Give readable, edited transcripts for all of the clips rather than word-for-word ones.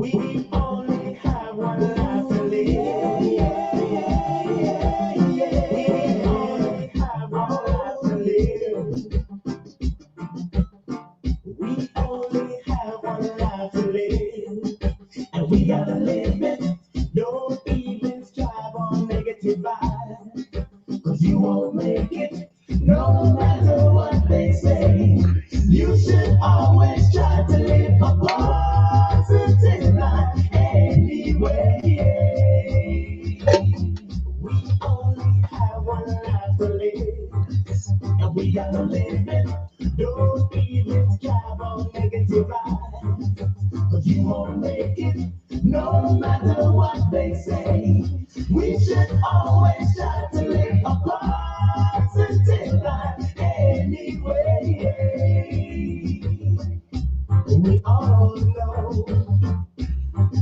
We only have one life to live. We only have one life to live. We only have one life to live. And we gotta live it. Don't even strive on negative vibes. Cause you won't make it. No matter what they say. You should always try to live a positive life anyway. We only have one life to live, and we gotta live it. Don't even strive on negative vibes, cause you won't make it. No matter what they say, we should always try to live a positive life anyway. We all know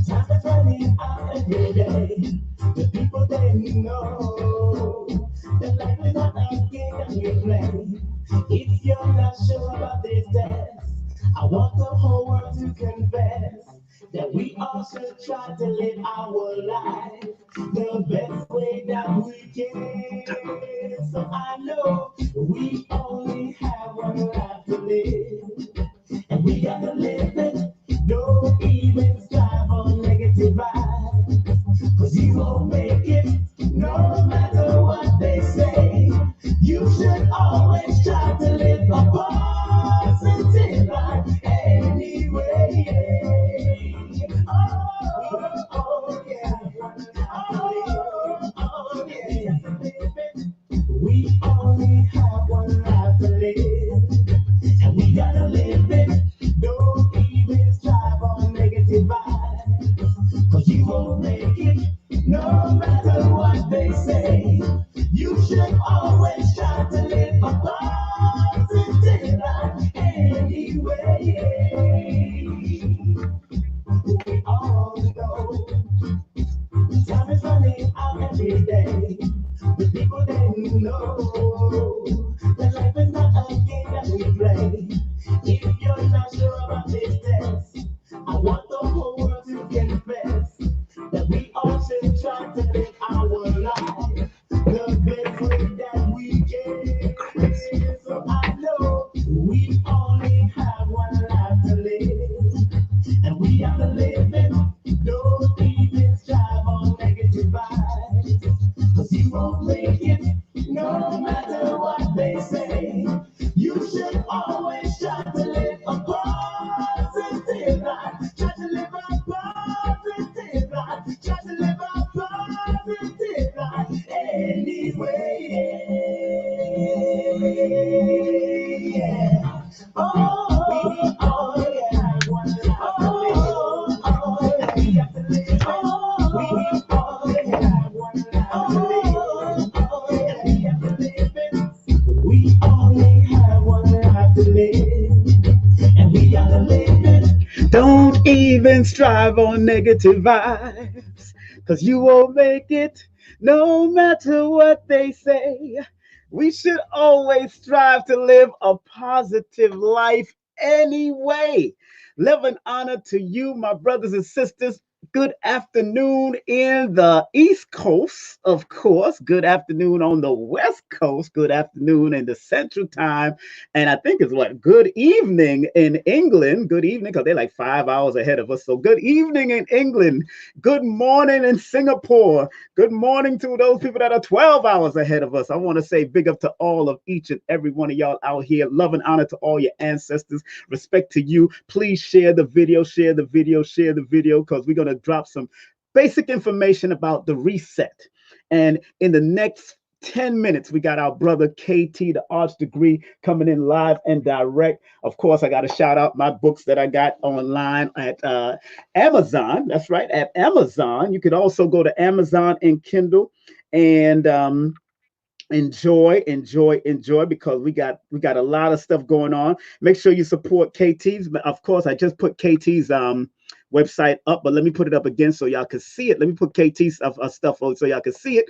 time is running out every day. The people they know that life is not a game that we play. If you're not sure about this test, I want the whole world to confess that we all should try to live our life the best way that we can. So I know we only have one life to live, and we gotta live it. Don't even strive on negative vibes, cause you won't make it. No matter what they say, you should always try to live a positive life anyway. Oh yeah. Oh yeah. We only have one life to live, and we gotta live it. Don't even strive on negative vibes, cause you won't make it. No matter what they say, you should always try to live a positive life anyway. We all know time is running out every day. The people they know that life is not a game that we play. If you're not sure about this test, I want the whole world to confess that we all should try to live our life the best way that we can. So I know we only have one life to live, and we gotta live it. Don't even strive on negative vibes, cause you won't make it. No matter what they say, you should always try to live a positive life. Try to live a positive life. Try to live a positive life anyway. Yeah. Oh yeah. We got to live. We only have one life to live. We only have one life to live, and we gotta live it. Don't even strive on negative vibes, cause you won't make it. No matter what they say, we should always strive to live a positive life anyway. Love and honor to you, my brothers and sisters. Good afternoon in the East Coast, of course. Good afternoon on the West Coast. Good afternoon in the Central Time. And I think it's what? Good evening in England. Good evening, because they're like 5 hours ahead of us. So good evening in England. Good morning in Singapore. Good morning to those people that are 12 hours ahead of us. I want to say big up to all of each and every one of y'all out here. Love and honor to all your ancestors. Respect to you. Please share the video, share the video, share the video, because we're going to drop some basic information about the reset. And in the next 10 minutes, we got our brother KT, the arts degree, coming in live and direct. Of course, I got to shout out my books that I got online at Amazon. That's right, at Amazon. You could also go to Amazon and Kindle and enjoy, because we got a lot of stuff going on. Make sure you support KT's. Of course, I just put KT's website up, but let me put it up again so y'all can see it. Let me put KT's stuff on so y'all can see it.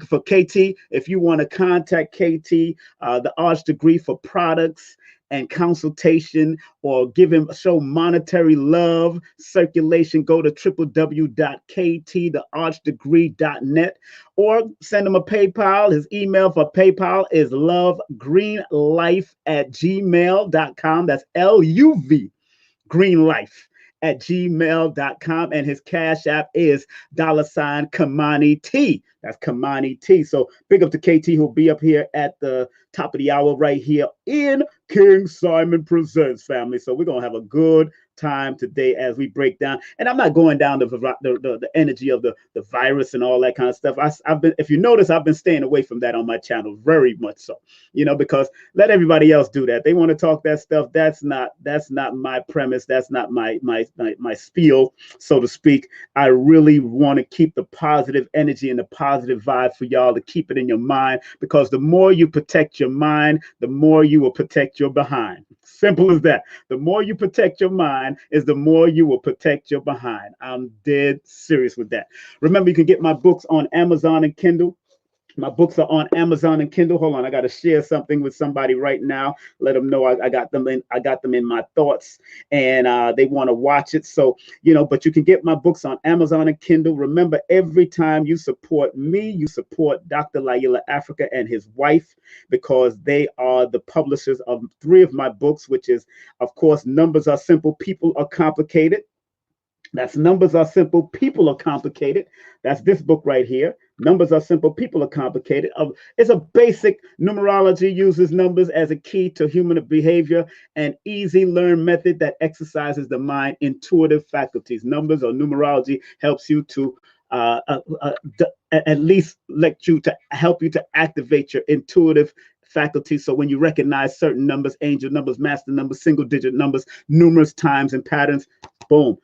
For KT, if you want to contact KT, the arts degree, for products and consultation, or show monetary love, circulation, go to www.ktthearchdegree.net, or send him a PayPal. His email for PayPal is lovegreenlife@gmail.com. That's LUV greenlife@gmail.com, and his cash app is $KamaniT. That's KamaniT. So big up to KT, who'll be up here at the top of the hour right here in King Simon Presents, family. So we're gonna have a good time today as we break down. And I'm not going down the energy of the virus and all that kind of stuff. I've been, if you notice, I've been staying away from that on my channel, very much so. Because let everybody else do that. They want to talk that stuff. That's not my premise. That's not my spiel, so to speak. I really want to keep the positive energy and the positive vibe for y'all, to keep it in your mind, because the more you protect your mind, the more you will protect your behind. Simple as that. The more you protect your mind is the more you will protect your behind. I'm dead serious with that. Remember, you can get my books on Amazon and Kindle. My books are on Amazon and Kindle. Hold on, I got to share something with somebody right now. Let them know I got them in. I got them in my thoughts, and they want to watch it. So but you can get my books on Amazon and Kindle. Remember, every time you support me, you support Dr. Laila Africa and his wife, because they are the publishers of 3 of my books, which is, of course, Numbers Are Simple, People Are Complicated. That's Numbers Are Simple, People Are Complicated. That's this book right here. Numbers Are Simple, People Are Complicated. It's a basic numerology, uses numbers as a key to human behavior, an easy learn method that exercises the mind intuitive faculties. Numbers or numerology helps you to at least help you to activate your intuitive faculty. So when you recognize certain numbers, angel numbers, master numbers, single digit numbers, numerous times and patterns, boom.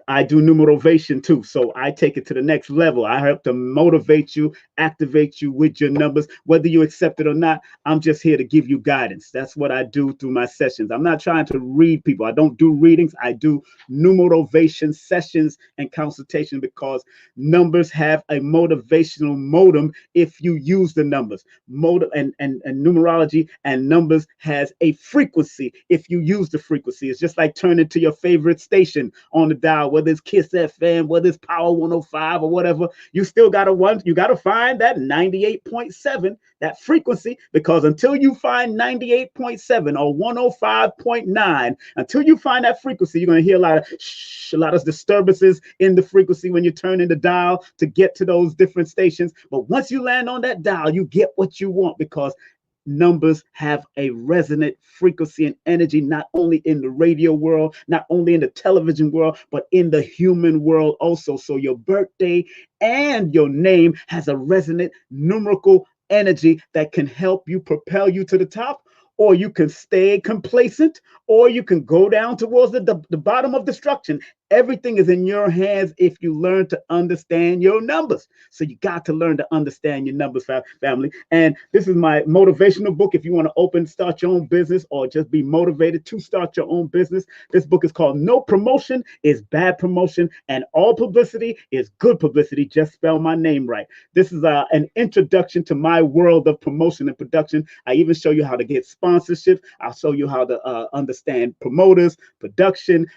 I do numerovation too, so I take it to the next level. I help to motivate you, activate you with your numbers, whether you accept it or not. I'm just here to give you guidance. That's what I do through my sessions. I'm not trying to read people. I don't do readings. I do numerovation sessions and consultation, because numbers have a motivational modem if you use the numbers. And numerology and numbers has a frequency if you use the frequency. It's just like turning to your favorite station on the dial, whether it's Kiss FM, whether it's Power 105 or whatever. You still got to find that 98.7, that frequency, because until you find 98.7 or 105.9, until you find that frequency, you're going to hear a lot of disturbances in the frequency when you turn in the dial to get to those different stations. But once you land on that dial, you get what you want, because numbers have a resonant frequency and energy, not only in the radio world, not only in the television world, but in the human world also. So your birthday and your name has a resonant numerical energy that can help you propel you to the top, or you can stay complacent, or you can go down towards the bottom of destruction. Everything is in your hands if you learn to understand your numbers. So you got to learn to understand your numbers, family. And this is my motivational book. If you want to start your own business, or just be motivated to start your own business, this book is called No Promotion is Bad Promotion, and All Publicity is Good Publicity. Just spell my name right. This is an introduction to my world of promotion and production. I even show you how to get sponsorship. I'll show you how to understand promoters, production,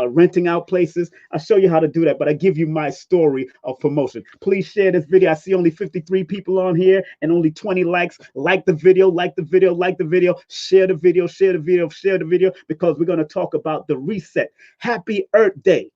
renting out places. I'll show you how to do that, but I give you my story of promotion. Please share this video. I see only 53 people on here and only 20 likes. Like the video, like the video, like the video, share the video, share the video, share the video, because we're going to talk about the reset. Happy Earth Day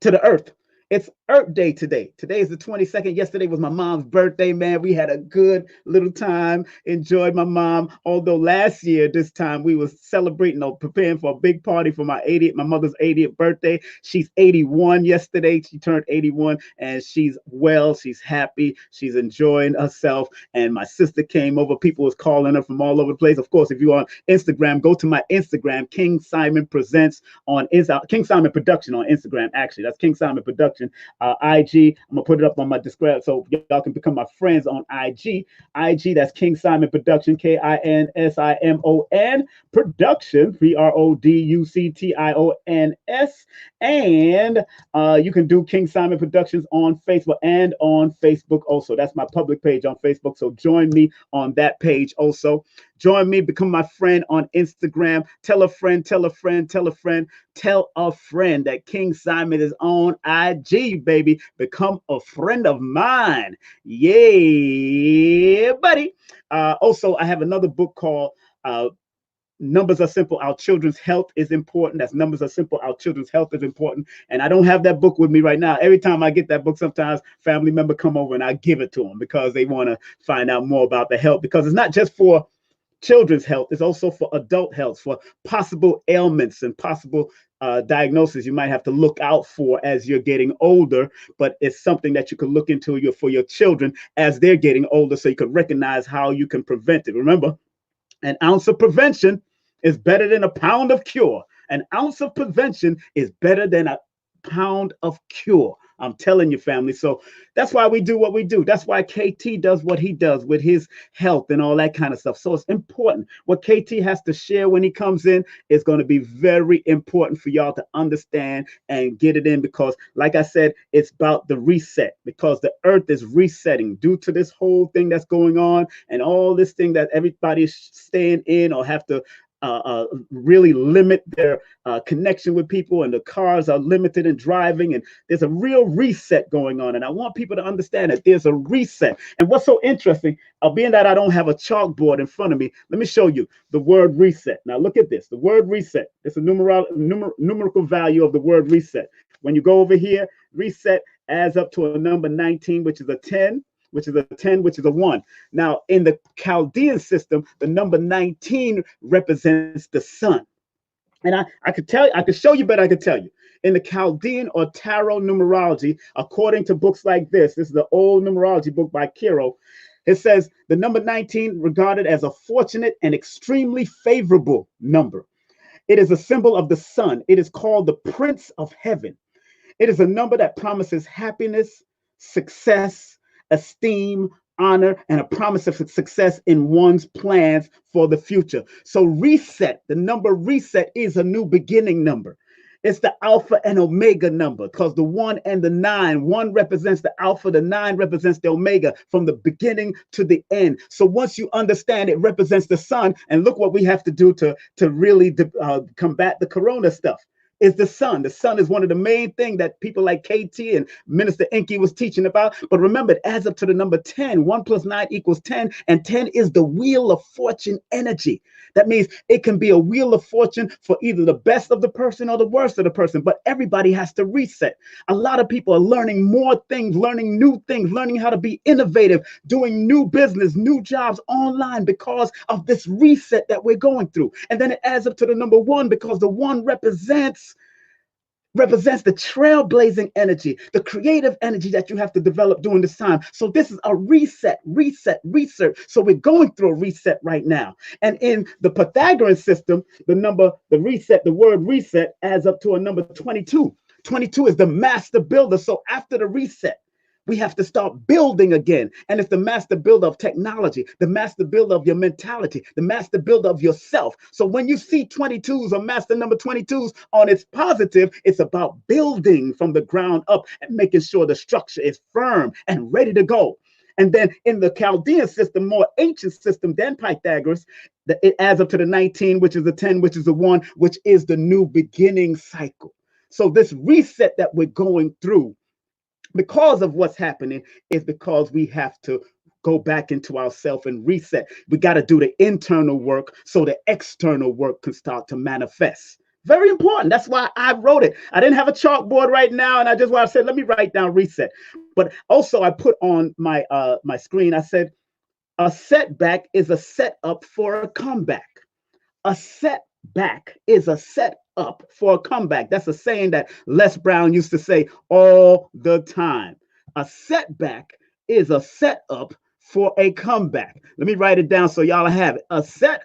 to the Earth. It's Earth Day today. Today is the 22nd. Yesterday was my mom's birthday, man. We had a good little time. Enjoyed my mom. Although last year, this time, we was celebrating or preparing for a big party for my mother's 80th birthday. She's 81 yesterday. She turned 81, and she's well. She's happy. She's enjoying herself. And my sister came over. People was calling her from all over the place. Of course, if you're on Instagram, go to my Instagram, King Simon Presents on King Simon Production on Instagram. Actually, that's King Simon Production. IG, I'm gonna put it up on my description so y'all can become my friends on IG. That's King Simon Production, KINSIMON Production, PRODUCTIONS. And you can do King Simon Productions on Facebook and on Facebook also. That's my public page on Facebook. So join me on that page also. Join me, become my friend on Instagram. Tell a friend, tell a friend, tell a friend, tell a friend that King Simon is on IG, baby. Become a friend of mine. Yeah, buddy. Also, I have another book called Numbers Are Simple, Our Children's Health is Important. That's Numbers Are Simple, Our Children's Health is Important. And I don't have that book with me right now. Every time I get that book, sometimes family member come over and I give it to them because they want to find out more about the health, because it's not just for children's health, it's also for adult health, for possible ailments and possible diagnosis you might have to look out for as you're getting older. But it's something that you can look into for your children as they're getting older, so you can recognize how you can prevent it. Remember, an ounce of prevention is better than a pound of cure. An ounce of prevention is better than a pound of cure. I'm telling you, family. So that's why we do what we do. That's why KT does what he does with his health and all that kind of stuff. So it's important. What KT has to share when he comes in is going to be very important for y'all to understand and get it in, because like I said, it's about the reset, because the earth is resetting due to this whole thing that's going on and all this thing that everybody's staying in or have to really limit their connection with people, and the cars are limited in driving, and there's a real reset going on. And I want people to understand that there's a reset. And what's so interesting, being that I don't have a chalkboard in front of me, let me show you the word reset. Now look at this, the word reset. It's a numerical value of the word reset. When you go over here, reset adds up to a number 19, which is a 10, which is a 10, which is a 1. Now, in the Chaldean system, the number 19 represents the sun. And I could tell you, I could show you, but I could tell you. In the Chaldean or tarot numerology, according to books like this is the old numerology book by Kiro, it says the number 19 regarded as a fortunate and extremely favorable number. It is a symbol of the sun. It is called the Prince of Heaven. It is a number that promises happiness, success, esteem, honor, and a promise of success in one's plans for the future. So reset, the number reset, is a new beginning number. It's the alpha and omega number, because the 1 and the 9, 1 represents the alpha, the 9 represents the omega, from the beginning to the end. So once you understand it represents the sun, and look what we have to do to really combat the corona stuff. Is the sun. The sun is one of the main things that people like KT and Minister Enki was teaching about. But remember, it adds up to the number 10. 1 plus 9 equals 10. And 10 is the wheel of fortune energy. That means it can be a wheel of fortune for either the best of the person or the worst of the person. But everybody has to reset. A lot of people are learning more things, learning new things, learning how to be innovative, doing new business, new jobs online because of this reset that we're going through. And then it adds up to the number 1, because the 1 represents the trailblazing energy, the creative energy that you have to develop during this time. So this is a reset. So we're going through a reset right now. And in the Pythagorean system, the word reset adds up to a number 22. 22 is the master builder. So after the reset, we have to start building again. And it's the master builder of technology, the master builder of your mentality, the master builder of yourself. So when you see 22s or master number 22s on its positive, it's about building from the ground up and making sure the structure is firm and ready to go. And then in the Chaldean system, more ancient system than Pythagoras, it adds up to the 19, which is the 10, which is the 1, which is the new beginning cycle. So this reset that we're going through, because of what's happening, is because we have to go back into ourselves and reset. We got to do the internal work so the external work can start to manifest. Very important. That's why I wrote it. I didn't have a chalkboard right now, and I said, let me write down reset. But also I put on my my screen, I said, a setback is a setup for a comeback. A setback is a setup for a comeback. That's a saying that Les Brown used to say all the time. A setback is a setup for a comeback. Let me write it down so y'all have it. A setback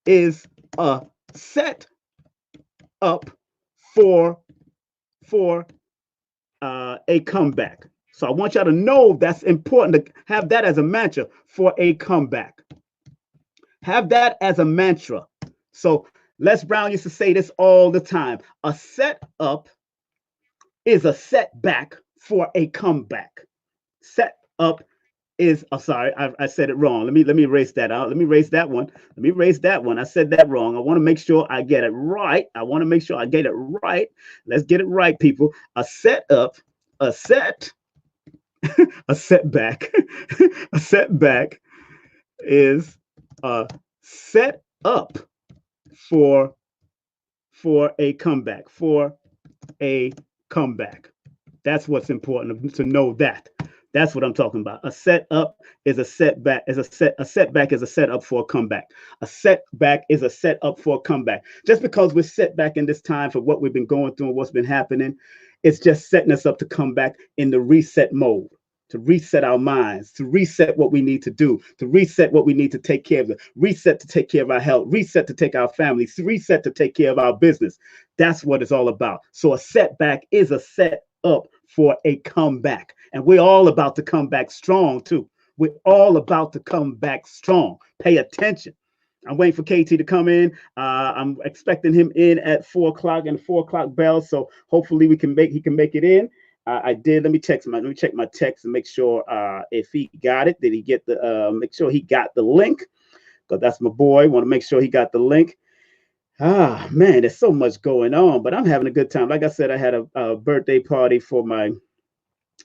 is a setup for a comeback. So I want y'all to know that's important to have that as a mantra, for a comeback. Have that as a mantra. So Les Brown used to say this all the time. A setup is a setback for a comeback. Set up is, oh, sorry, I said it wrong. Let me erase that out. Let me erase that one. Let me erase that one. I said that wrong. I want to make sure I get it right. I want to make sure I get it right. Let's get it right, people. A setup, a set, a setback, a setback is a set up for a comeback, for a comeback. That's what's important to know that. That's what I'm talking about. A setup is a setback. A setback is a setup for a comeback. A setback is a setup for a comeback. Just because we're set back in this time for what we've been going through and what's been happening, it's just setting us up to come back in the reset mode, to reset our minds, to reset what we need to do, to reset what we need to take care of, reset to take care of our health, reset to take our families, reset to take care of our business. That's what it's all about. So a setback is a set up for a comeback. And we're all about to come back strong too. We're all about to come back strong. Pay attention. I'm waiting for KT to come in. I'm expecting him in at 4 o'clock and 4 o'clock bell. So hopefully he can make it in. I did. Let me check my text and make sure if he got it. Did he get the? Make sure he got the link, because that's my boy. Want to make sure he got the link. Ah, man, there's so much going on, but I'm having a good time. Like I said, I had a birthday party for my,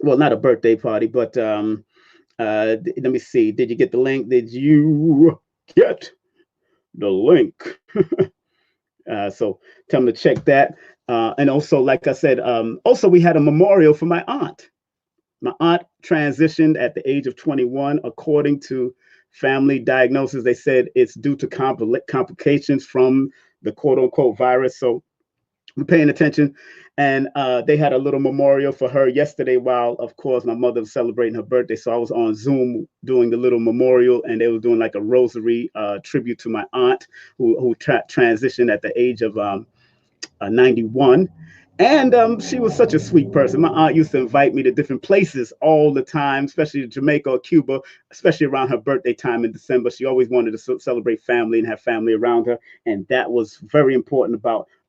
well, not a birthday party, but let me see. Did you get the link? Did you get the link? So tell them to check that. And also, like I said, also we had a memorial for my aunt. My aunt transitioned at the age of 21. According to family diagnosis, they said it's due to complications from the quote unquote virus. So we're paying attention. And they had a little memorial for her yesterday while, of course, my mother was celebrating her birthday. So I was on Zoom doing the little memorial, and they were doing like a rosary tribute to my aunt who transitioned at the age of 91. And she was such a sweet person. My aunt used to invite me to different places all the time, especially to Jamaica or Cuba, especially around her birthday time in December. She always wanted to celebrate family and have family around her. And that was very important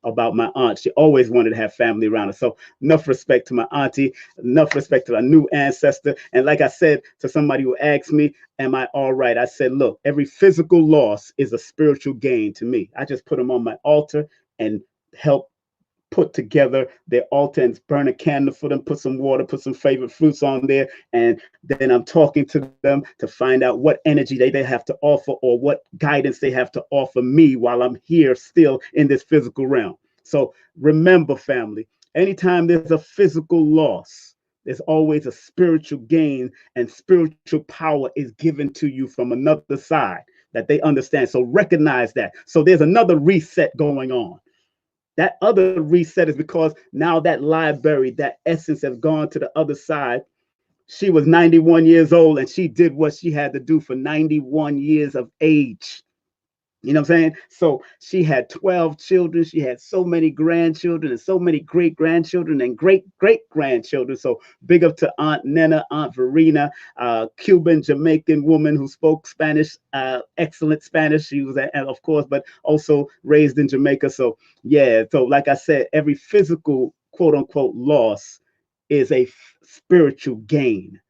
about my aunt. She always wanted to have family around her. So enough respect to my auntie, enough respect to our new ancestor. And like I said to somebody who asked me, am I all right? I said, look, every physical loss is a spiritual gain to me. I just put them on my altar and help put together their altar and burn a candle for them, put some water, put some favorite fruits on there. And then I'm talking to them to find out what energy they have to offer or what guidance they have to offer me while I'm here still in this physical realm. So remember, family, anytime there's a physical loss, there's always a spiritual gain, and spiritual power is given to you from another side that they understand. So recognize that. So there's another reset going on. That other reset is because now that library, that essence has gone to the other side. She was 91 years old and she did what she had to do for 91 years of age. You know what I'm saying? So she had 12 children. She had so many grandchildren and so many great grandchildren and great grandchildren. So big up to Aunt Nena, Aunt Verena, Cuban Jamaican woman who spoke Spanish, excellent Spanish. She was, of course, but also raised in Jamaica. So yeah. So like I said, every physical quote unquote loss is a spiritual gain.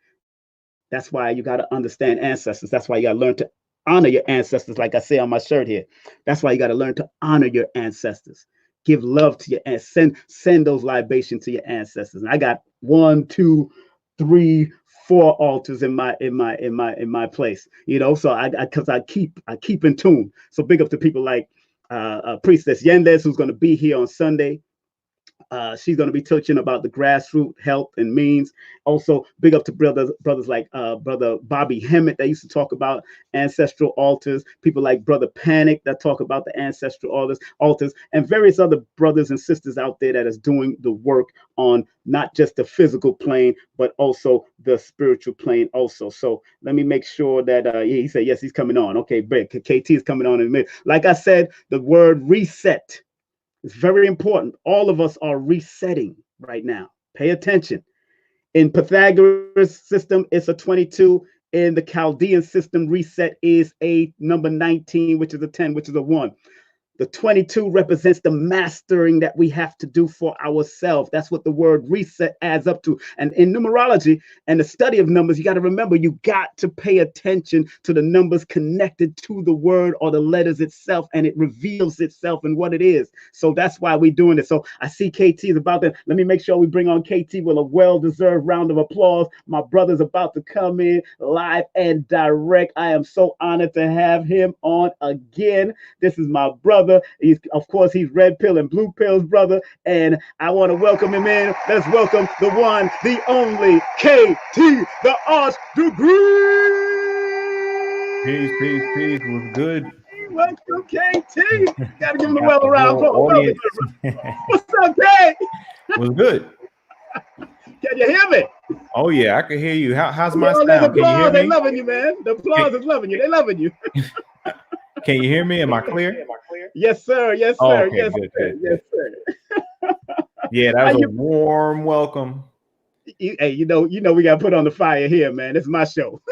That's why you got to understand ancestors. That's why you got to learn to honor your ancestors, like I say on my shirt here. That's why you got to learn to honor your ancestors. Give love to your ancestors. Send those libations to your ancestors. And I got 1, 2, 3, 4 altars in my place. You know, so I keep in tune. So big up to people like Priestess Yendes, who's going to be here on Sunday. She's going to be touching about the grassroots health and means. Also, big up to brothers like Brother Bobby Hemmett that used to talk about ancestral altars. People like Brother Panic that talk about the ancestral altars, and various other brothers and sisters out there that is doing the work on not just the physical plane, but also the spiritual plane also. So let me make sure that he said, yes, he's coming on. Okay, great. KT is coming on in a minute. Like I said, the word reset, it's very important. All of us are resetting right now. Pay attention. In Pythagoras system, it's a 22. In the Chaldean system, reset is a number 19, which is a 10, which is a 1. The 22 represents the mastering that we have to do for ourselves. That's what the word reset adds up to. And in numerology and the study of numbers, you got to remember, you got to pay attention to the numbers connected to the word or the letters itself, and it reveals itself and what it is. So that's why we're doing this. So I see KT is about that. Let me make sure we bring on KT with a well-deserved round of applause. My brother's about to come in live and direct. I am so honored to have him on again. This is my brother. He's, of course, he's red pill and blue pills brother, and I want to welcome him in. Let's welcome the one, the only KT, the Arch Degree. Peace. Was good. Welcome, KT. Gotta give him a well around. What's up, K? Was good. Can you hear me? Oh yeah, I can hear you. How's my sound? Can you hear me? They loving you, man. The applause is loving you. They loving you. Can you hear me? Am I clear? Yes, sir. Yes, sir. Oh, okay, yes, good, sir. good. Yes, sir. Yeah, that was a warm welcome. Hey, you know, we got to put on the fire here, man. It's my show.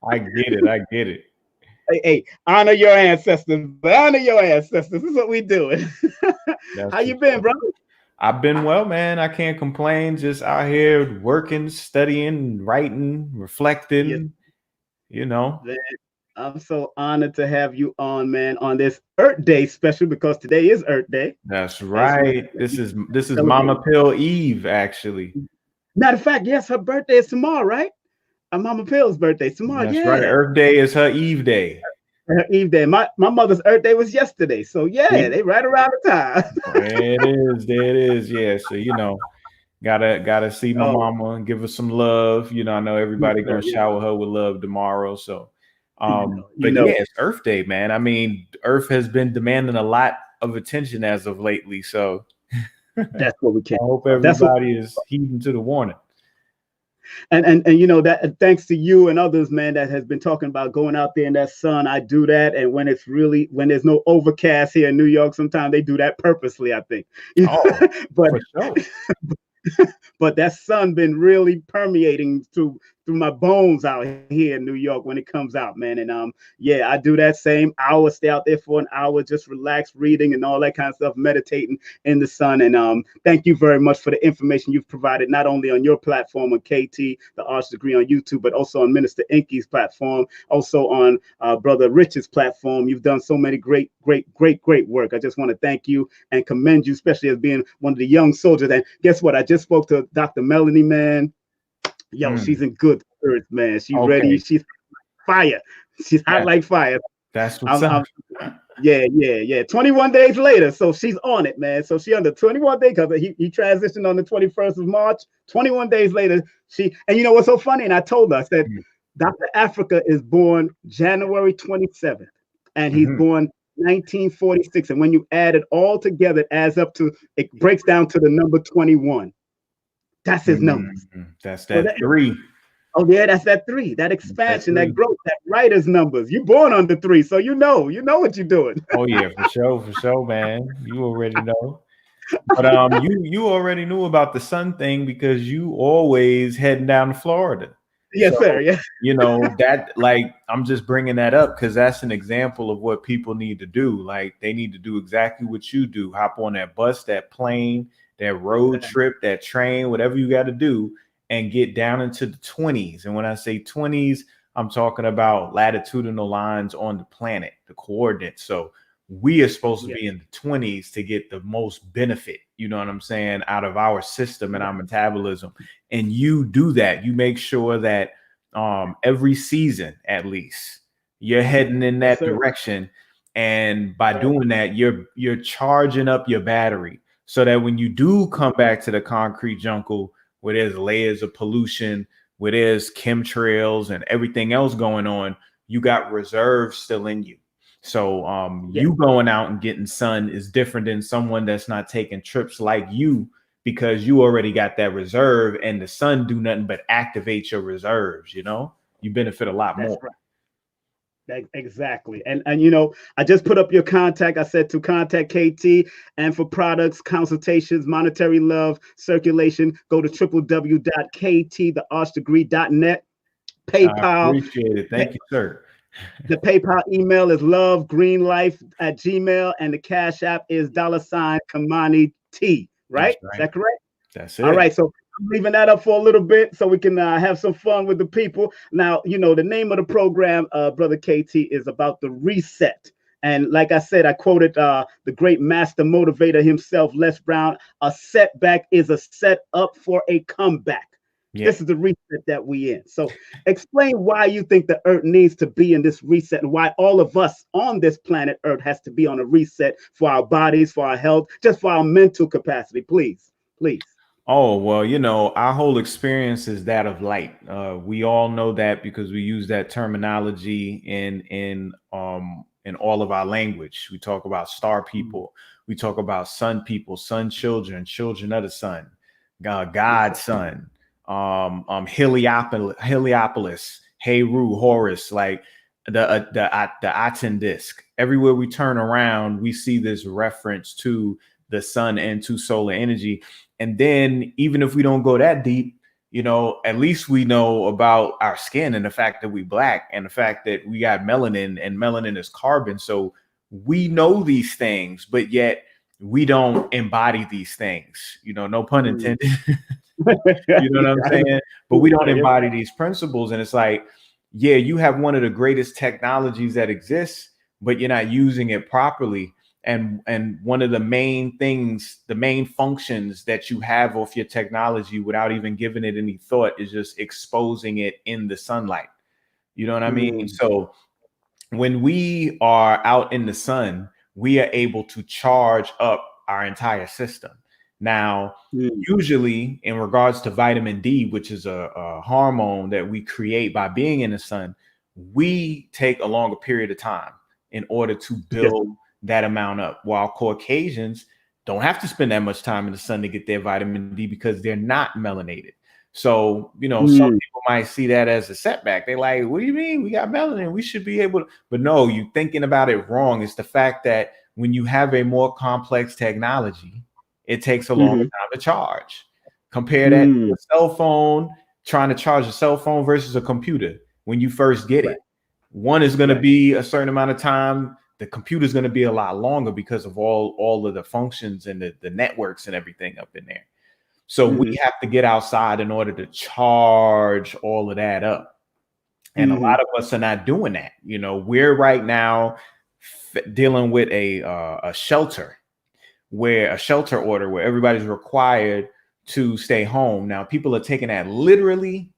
I get it. Hey, honor your ancestors. Honor your ancestors. This is what we doing. How you been, brother? I've been well, man. I can't complain. Just out here working, studying, writing, reflecting. Yes. You know. Man, I'm so honored to have you on, man, on this Earth Day special, because today is Earth Day. That's right. This is Mama Pill Eve, actually. Matter of fact, yes, her birthday is tomorrow, right? Mama Pill's birthday is tomorrow. That's right. Earth Day is her Eve Day. Her Eve Day. My mother's Earth Day was yesterday, so yeah, they right around the time. There it is. Yeah, so you know, gotta see my mama and give her some love. You know, I know everybody gonna shower her with love tomorrow. So, but yeah, it's Earth Day, man. I mean, Earth has been demanding a lot of attention as of lately. So that's what we can. I hope everybody is heeding to the warning. And you know that thanks to you and others, man, that has been talking about going out there in that sun. I do that, and when there's no overcast here in New York, sometimes they do that purposely, I think. But for sure. But that sun been really permeating through my bones out here in New York when it comes out, man. And yeah, I do that same hour, stay out there for an hour, just relax, reading and all that kind of stuff, meditating in the sun. And thank you very much for the information you've provided, not only on your platform on KT, the Arch Degree on YouTube, but also on Minister Inky's platform, also on Brother Rich's platform. You've done so many great work. I just want to thank you and commend you, especially as being one of the young soldiers. And guess what? I just spoke to Dr. Melanin, man. Yo, she's in good spirits, man. She's ready. She's fire. She's hot like fire. That's what's up. Yeah. 21 days later, so she's on it, man. So she under 21 days, because he transitioned on the 21st of March. 21 days later, and you know what's so funny? And I told her, I said, Dr. Africa is born January 27th, and he's born 1946. And when you add it all together, it adds up to, it breaks down to the number 21. That's his numbers. That's that 3. Oh yeah, that's that 3. That expansion, that growth, that writer's numbers. You born under 3, so you know what you're doing. Oh yeah, for sure, man. You already know. But you already knew about the sun thing because you always heading down to Florida. Yes, sir. Yeah. You know that, like, I'm just bringing that up because that's an example of what people need to do. Like, they need to do exactly what you do. Hop on that bus, that plane, that road trip, that train, whatever you got to do, and get down into the 20s. And when I say 20s, I'm talking about latitudinal lines on the planet, the coordinates. So we are supposed to be in the 20s to get the most benefit, you know what I'm saying, out of our system and our metabolism. And you do that. You make sure that every season, at least, you're heading in that direction. And by doing that, you're charging up your battery, so that when you do come back to the concrete jungle, where there's layers of pollution, where there's chemtrails and everything else going on, you got reserves still in you. So you going out and getting sun is different than someone that's not taking trips like you, because you already got that reserve, and the sun do nothing but activate your reserves. You know, you benefit a lot more. Right. Exactly. And you know, I just put up your contact. I said to contact KT, and for products, consultations, monetary love, circulation, go to www.ktthearchdegree.net. PayPal. I appreciate it. Thank you, sir. The PayPal email is lovegreenlife@gmail, and the Cash App is $KamaniT. That's Right? Is right. that correct? That's All it. right, so I'm leaving that up for a little bit so we can have some fun with the people. Now, the name of the program, Brother KT, is about the reset. And like I said, I quoted the great master motivator himself, Les Brown: a setback is a set up for a comeback. Yeah. This is the reset that we in. So explain why you think the earth needs to be in this reset, and why all of us on this planet earth has to be on a reset for our bodies, for our health, just for our mental capacity. Please, please. Oh, well, our whole experience is that of light. We all know that because we use that terminology in all of our language. We talk about star people, we talk about sun people, sun children, children of the sun, God's son, Heliopolis, Heru, Horus, like the Aten disk. Everywhere we turn around, we see this reference to the sun and to solar energy. And then even if we don't go that deep, at least we know about our skin and the fact that we black and the fact that we got melanin, and melanin is carbon. So we know these things, but yet we don't embody these things, no pun intended. You know what I'm saying? But we don't embody these principles. And it's like, yeah, you have one of the greatest technologies that exists, but you're not using it properly. And one of the main things, the main functions that you have of your technology without even giving it any thought is just exposing it in the sunlight. You know what I mean? So when we are out in the sun, we are able to charge up our entire system. Now, usually in regards to vitamin D, which is a hormone that we create by being in the sun, we take a longer period of time in order to build that amount up, while Caucasians don't have to spend that much time in the sun to get their vitamin D because they're not melanated. So, some people might see that as a setback. They're like, what do you mean? We got melanin. We should be able to. But no, you're thinking about it wrong. It's the fact that when you have a more complex technology, it takes a longer time to charge. Compare that to a cell phone, trying to charge a cell phone versus a computer when you first get it. One is going to be a certain amount of time. The computer is going to be a lot longer because of all of the functions and the networks and everything up in there. So we have to get outside in order to charge all of that up. And a lot of us are not doing that. We're right now dealing with a shelter order where everybody's required to stay home. Now, people are taking that literally.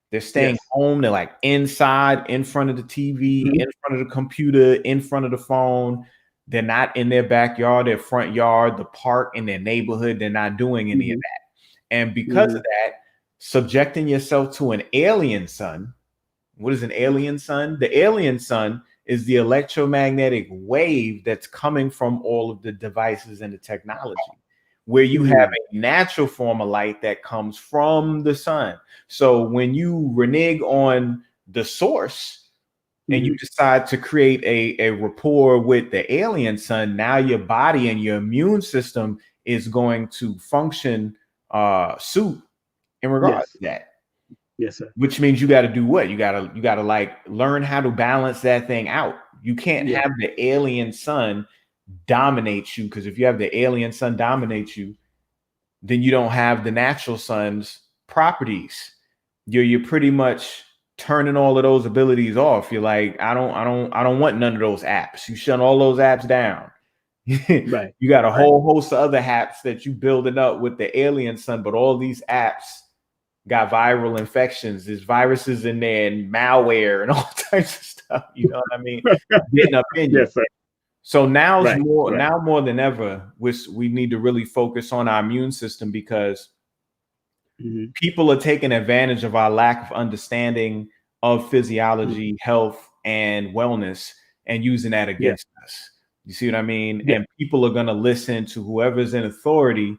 They're staying home. They're like inside, in front of the TV, in front of the computer, in front of the phone. They're not in their backyard, their front yard, the park, in their neighborhood. They're not doing any of that. And because of that, subjecting yourself to an alien sun. What is an alien sun? The alien sun is the electromagnetic wave that's coming from all of the devices and the technology, where you have a natural form of light that comes from the sun. So when you renege on the source and you decide to create a rapport with the alien sun, now your body and your immune system is going to function suit in regards to that. Yes, sir. Which means you got to do what? You gotta like learn how to balance that thing out. You can't have the alien sun dominate you, because if you have the alien sun dominate you, then you don't have the natural sun's properties. You're pretty much turning all of those abilities off. You're like, I don't want none of those apps. You shut all those apps down. You got a whole host of other apps that you building up with the alien sun, but all these apps got viral infections. There's viruses in there and malware and all types of stuff. You know what I mean? Getting up in you. Yes, sir. So now more than ever, we need to really focus on our immune system, because people are taking advantage of our lack of understanding of physiology, health, and wellness, and using that against us. You see what I mean? And people are going to listen to whoever's in authority,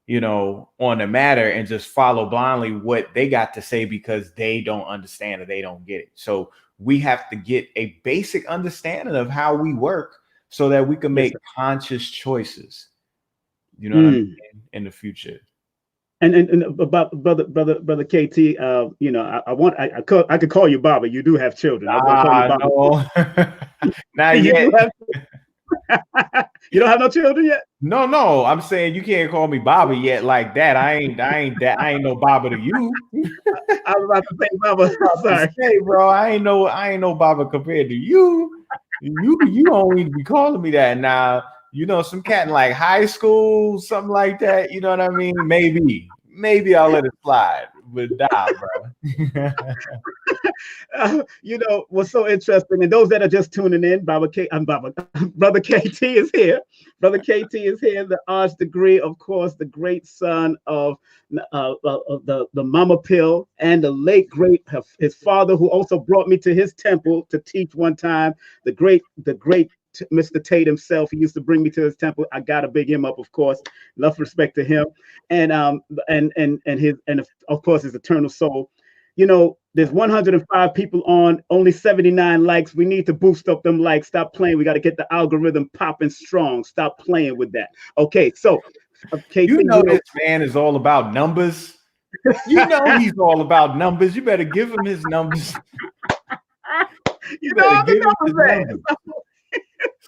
on the matter, and just follow blindly what they got to say, because they don't understand or they don't get it. So we have to get a basic understanding of how we work so that we can make conscious choices, what I mean, in the future. And about brother KT, you know, I could call you Baba. You do have children. I was gonna call you Baba. No, not You yet. do have, you don't have no children yet? No, I'm saying you can't call me Baba yet like that. I ain't no Baba to you. I was about to say Baba. Sorry, hey, bro, I ain't no Baba compared to you. You don't need to be calling me that now. You know, some cat in like high school, something like that. You know what I mean? Maybe I'll let it slide, but nah, bro. you know what's so interesting, and those that are just tuning in, Brother KT is here. Brother KT is here, the arch degree, of course, the great son of the Mama Pill and the late great his father, who also brought me to his temple to teach one time. The great Mr. Tate himself. He used to bring me to his temple. I gotta big him up, of course. Love, respect to him, and of course his eternal soul. You know, there's 105 people on, only 79 likes. We need to boost up them likes. Stop playing. We got to get the algorithm popping strong. Stop playing with that. Okay, so you know this man is all about numbers. You know he's all about numbers. You better give him his numbers. You know I'm the numbers.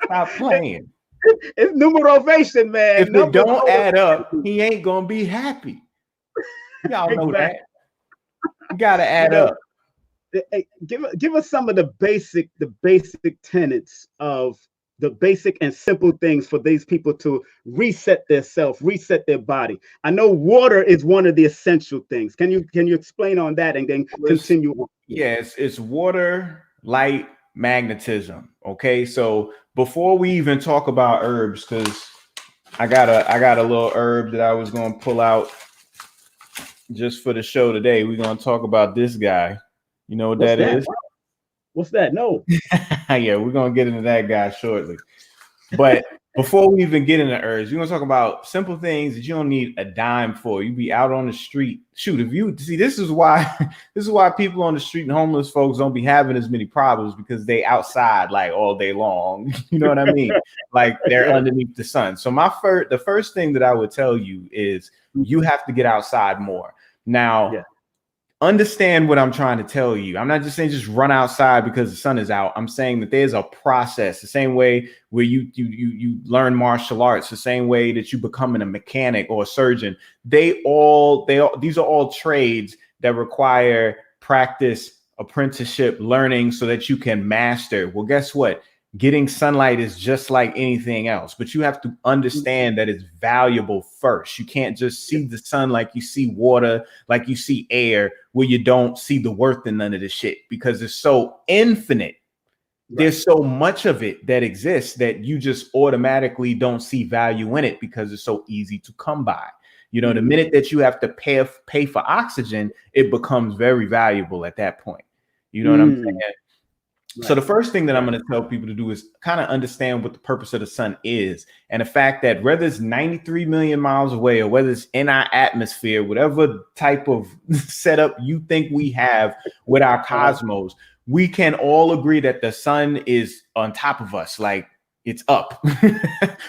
Stop playing. It's numerovation, man. If it don't add up, he ain't gonna be happy. Y'all know that. You gotta add up. Hey, give us some of the basic tenets of the basic and simple things for these people to reset their self, reset their body. I know water is one of the essential things. Can you explain on that and then continue on? Yes, it's water, light, magnetism. Okay, so before we even talk about herbs, because I got a little herb that I was gonna pull out just for the show today. We're gonna talk about this guy. You know what that is? What's that? No. Yeah, we're gonna get into that guy shortly. But before we even get into herbs, we're gonna talk about simple things that you don't need a dime for. You be out on the street. Shoot, if you see, this is why people on the street and homeless folks don't be having as many problems, because they outside like all day long. You know what I mean? Like they're underneath the sun. So the first thing that I would tell you is you have to get outside more. Now, understand what I'm trying to tell you. I'm not just saying just run outside because the sun is out. I'm saying that there's a process, the same way where you learn martial arts, the same way that you becoming a mechanic or a surgeon. These are all trades that require practice, apprenticeship, learning so that you can master. Well, guess what? Getting sunlight is just like anything else, but you have to understand that it's valuable first. You can't just see the sun like you see water, like you see air, where you don't see the worth in none of this shit, because it's so infinite. Right. There's so much of it that exists that you just automatically don't see value in it because it's so easy to come by. You know, the minute that you have to pay for oxygen, it becomes very valuable at that point. You know what I'm saying? Right. So the first thing that I'm going to tell people to do is kind of understand what the purpose of the sun is, and the fact that whether it's 93 million miles away or whether it's in our atmosphere, whatever type of setup you think we have with our cosmos, we can all agree that the sun is on top of us, like it's up.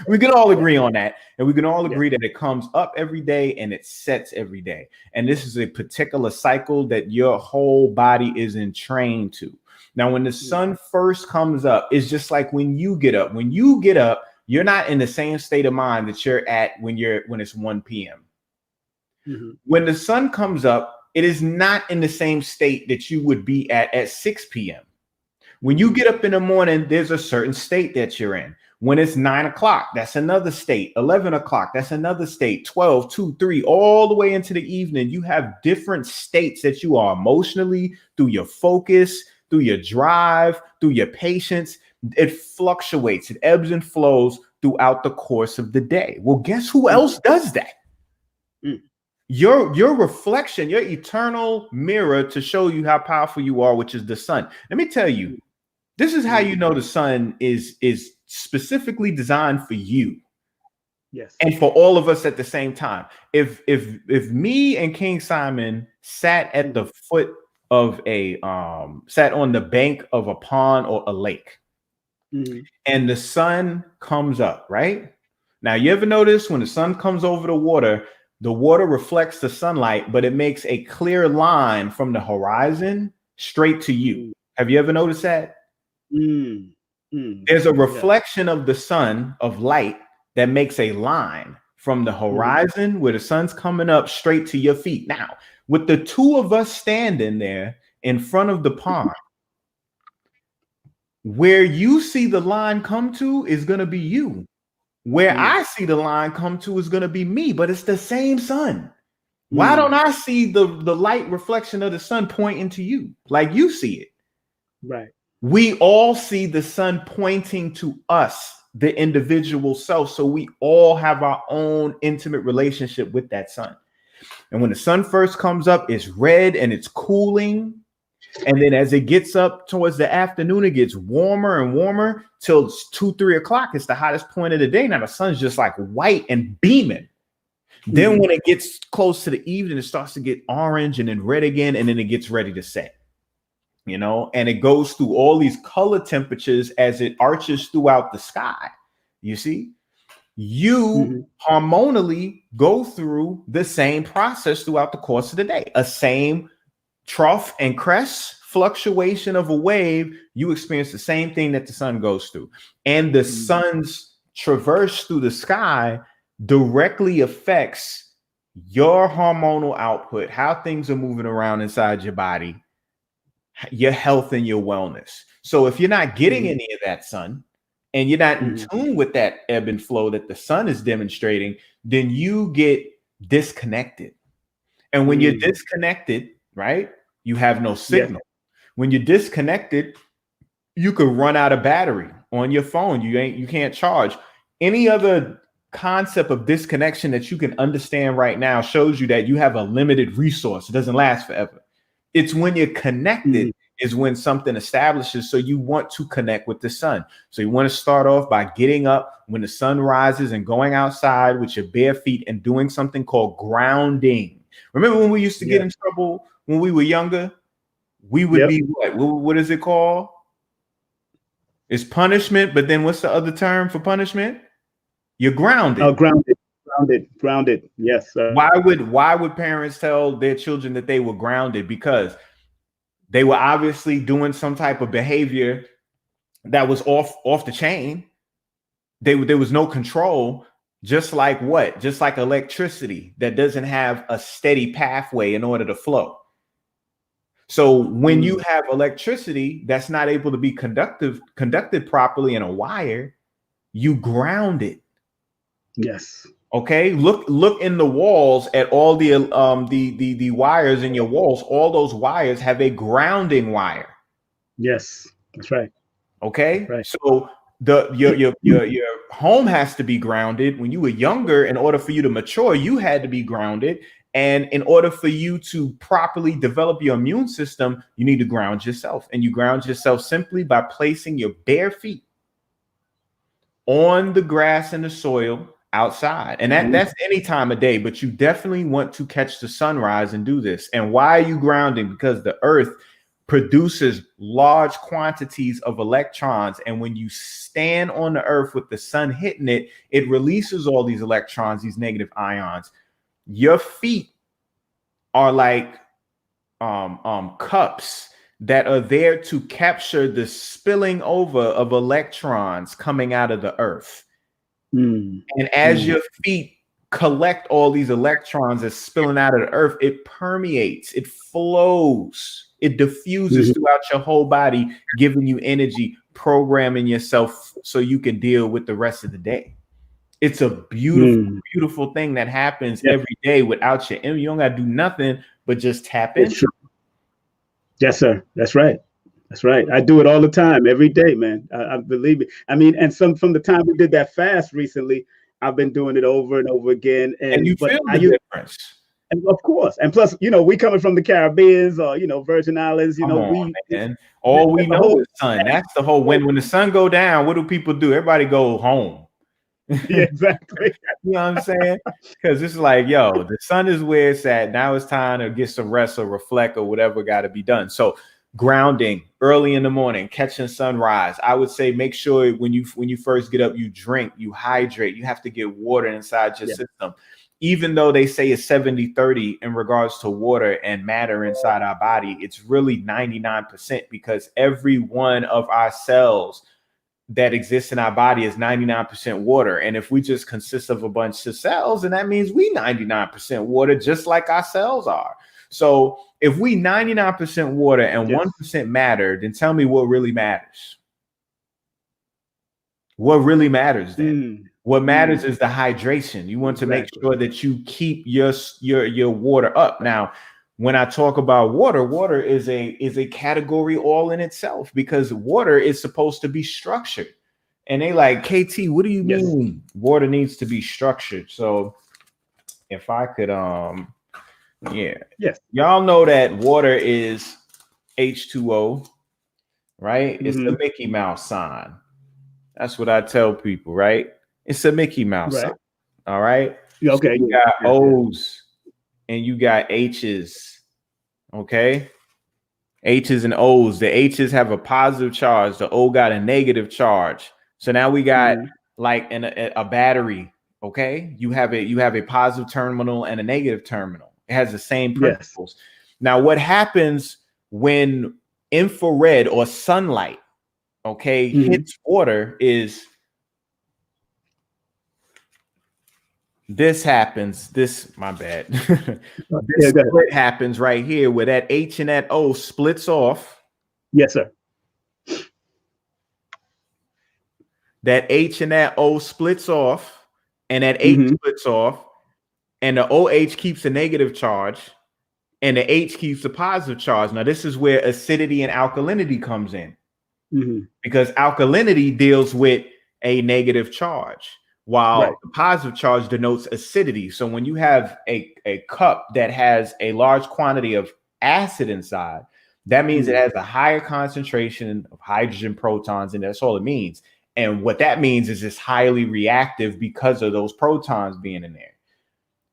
We can all agree on that, and we can all agree that it comes up every day and it sets every day. And this is a particular cycle that your whole body is entrained to. Now, when the sun first comes up, it's just like when you get up. When you get up, you're not in the same state of mind that you're at when it's 1 p.m. When the sun comes up, it is not in the same state that you would be at 6 p.m. When you get up in the morning, there's a certain state that you're in. When it's 9 o'clock, that's another state. 11 o'clock, that's another state. 12, 2, 3, all the way into the evening, you have different states that you are emotionally, through your focus, through your drive, through your patience. It fluctuates, it ebbs and flows throughout the course of the day. Well, guess who else does that? Your reflection, your eternal mirror to show you how powerful you are, which is the sun. Let me tell you, this is how you know the sun is specifically designed for you. Yes. And for all of us at the same time. If me and King Simon sat at the foot of sat on the bank of a pond or a lake, and the sun comes up, right? Now, you ever notice when the sun comes over the water, The water reflects the sunlight, but it makes a clear line from the horizon straight to you. Have you ever noticed that? There's a reflection of the sun, of light, that makes a line from the horizon where the sun's coming up straight to your feet. Now, with the two of us standing there in front of the pond, where you see the line come to is going to be you. Where I see the line come to is going to be me, but it's the same sun. Why don't I see the light reflection of the sun pointing to you like you see it? Right. We all see the sun pointing to us, the individual self. So we all have our own intimate relationship with that sun. And when the sun first comes up, it's red and it's cooling. And then as it gets up towards the afternoon, it gets warmer and warmer till it's 2-3 o'clock. It's the hottest point of the day. Now the sun's just like white and beaming. Then when it gets close to the evening, it starts to get orange and then red again. And then it gets ready to set. You know, and it goes through all these color temperatures as it arches throughout the sky. You see, you hormonally go through the same process throughout the course of the day, a same trough and crest fluctuation of a wave. You experience the same thing that the sun goes through, and the sun's traverse through the sky directly affects your hormonal output, how things are moving around inside your body, your health and your wellness. So if you're not getting any of that sun and you're not in tune with that ebb and flow that the sun is demonstrating, then you get disconnected. And when you're disconnected, right, you have no signal. When you're disconnected, you could run out of battery on your phone. You can't charge. Any other concept of disconnection that you can understand right now shows you that you have a limited resource. It doesn't last forever. It's when you're connected is when something establishes. So you want to connect with the sun. So you want to start off by getting up when the sun rises and going outside with your bare feet and doing something called grounding. Remember when we used to get in trouble when we were younger? We would be what is it called? It's punishment. But then what's the other term for punishment? You're grounded. Oh, grounded. Yes. Why would parents tell their children that they were grounded? Because they were obviously doing some type of behavior that was off the chain. There was no control. Just like what? Just like electricity that doesn't have a steady pathway in order to flow. So when you have electricity that's not able to be conducted properly in a wire, you ground it. Yes. Okay. Look in the walls at all the wires in your walls. All those wires have a grounding wire. Yes, that's right. Okay. Right. So your home has to be grounded. When you were younger, in order for you to mature, you had to be grounded. And in order for you to properly develop your immune system, you need to ground yourself. And you ground yourself simply by placing your bare feet on the grass and the soil outside. And that's any time of day, but you definitely want to catch the sunrise and do this. And why are you grounding? Because the earth produces large quantities of electrons. And when you stand on the earth with the sun hitting it, it releases all these electrons, these negative ions. Your feet are like cups that are there to capture the spilling over of electrons coming out of the earth. And as your feet collect all these electrons that's spilling out of the earth, it permeates, it flows, it diffuses throughout your whole body, giving you energy, programming yourself so you can deal with the rest of the day. It's a beautiful, beautiful thing that happens every day without your energy. You don't got to do nothing but just tap in. Yes, sir. That's right. That's right. I do it all the time, every day, man. I believe it. I mean, and from the time we did that fast recently, I've been doing it over and over again. And you feel the difference. And of course. And plus, we coming from the Caribbean or, Virgin Islands, all we know is sun. That's the whole, when the sun go down, what do people do? Everybody go home. Yeah, exactly. You know what I'm saying? Because it's like, the sun is where it's at. Now it's time to get some rest or reflect or whatever got to be done. So grounding early in the morning, catching sunrise. I would say make sure when you first get up, you drink, you hydrate. You have to get water inside your system. even though they say it's 70-30 in regards to water and matter inside our body, it's really 99% because every one of our cells that exists in our body is 99% water. And if we just consist of a bunch of cells, then that means we 99% water, just like our cells are. So if we 99% water and 1% matter, then tell me what really matters. What really matters then? What matters is the hydration. You want to make sure that you keep your water up. Now, when I talk about water, water is a category all in itself because water is supposed to be structured. And they like, KT, what do you mean water needs to be structured? So if I could, y'all know that water is H2O, right? It's the Mickey Mouse sign. That's what I tell people, right? It's a Mickey Mouse sign. All right. Okay. So you got O's and you got H's. Okay. H's and O's. The H's have a positive charge. The O got a negative charge. So now we got like a battery. Okay. You have a positive terminal and a negative terminal. It has the same principles. Now, what happens when infrared or sunlight, hits water is this happens. My bad. This split happens right here where that H and that O splits off. Yes, sir. That H and that O splits off, and that H splits off, and the OH keeps a negative charge, and the H keeps a positive charge. Now, this is where acidity and alkalinity comes in. Because alkalinity deals with a negative charge, while the positive charge denotes acidity. So when you have a cup that has a large quantity of acid inside, that means it has a higher concentration of hydrogen protons, and that's all it means. And what that means is it's highly reactive because of those protons being in there.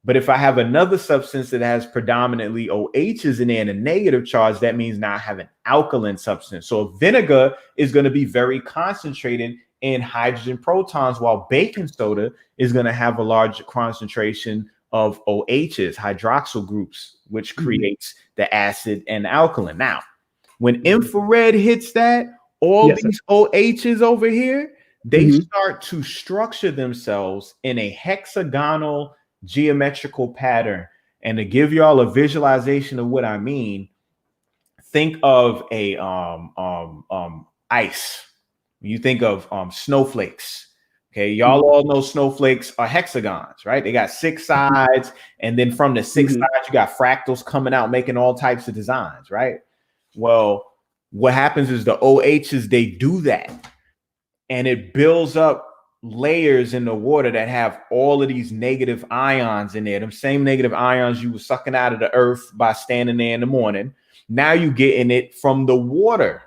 But if I have another substance that has predominantly OHs in there and a negative charge, that means now I have an alkaline substance. So vinegar is going to be very concentrated in hydrogen protons, while baking soda is going to have a large concentration of OHs, hydroxyl groups, which creates the acid and alkaline. Now, when infrared hits that, all these OHs over here, they start to structure themselves in a hexagonal geometrical pattern. And to give y'all a visualization of what I mean, think of a ice. You think of snowflakes. Okay, y'all all know snowflakes are hexagons, right? They got 6 sides, and then from the 6 sides, you got fractals coming out, making all types of designs, right? Well, what happens is the OHs, they do that, and it builds up layers in the water that have all of these negative ions in there. Them same negative ions you were sucking out of the earth by standing there in the morning. Now you getting it from the water.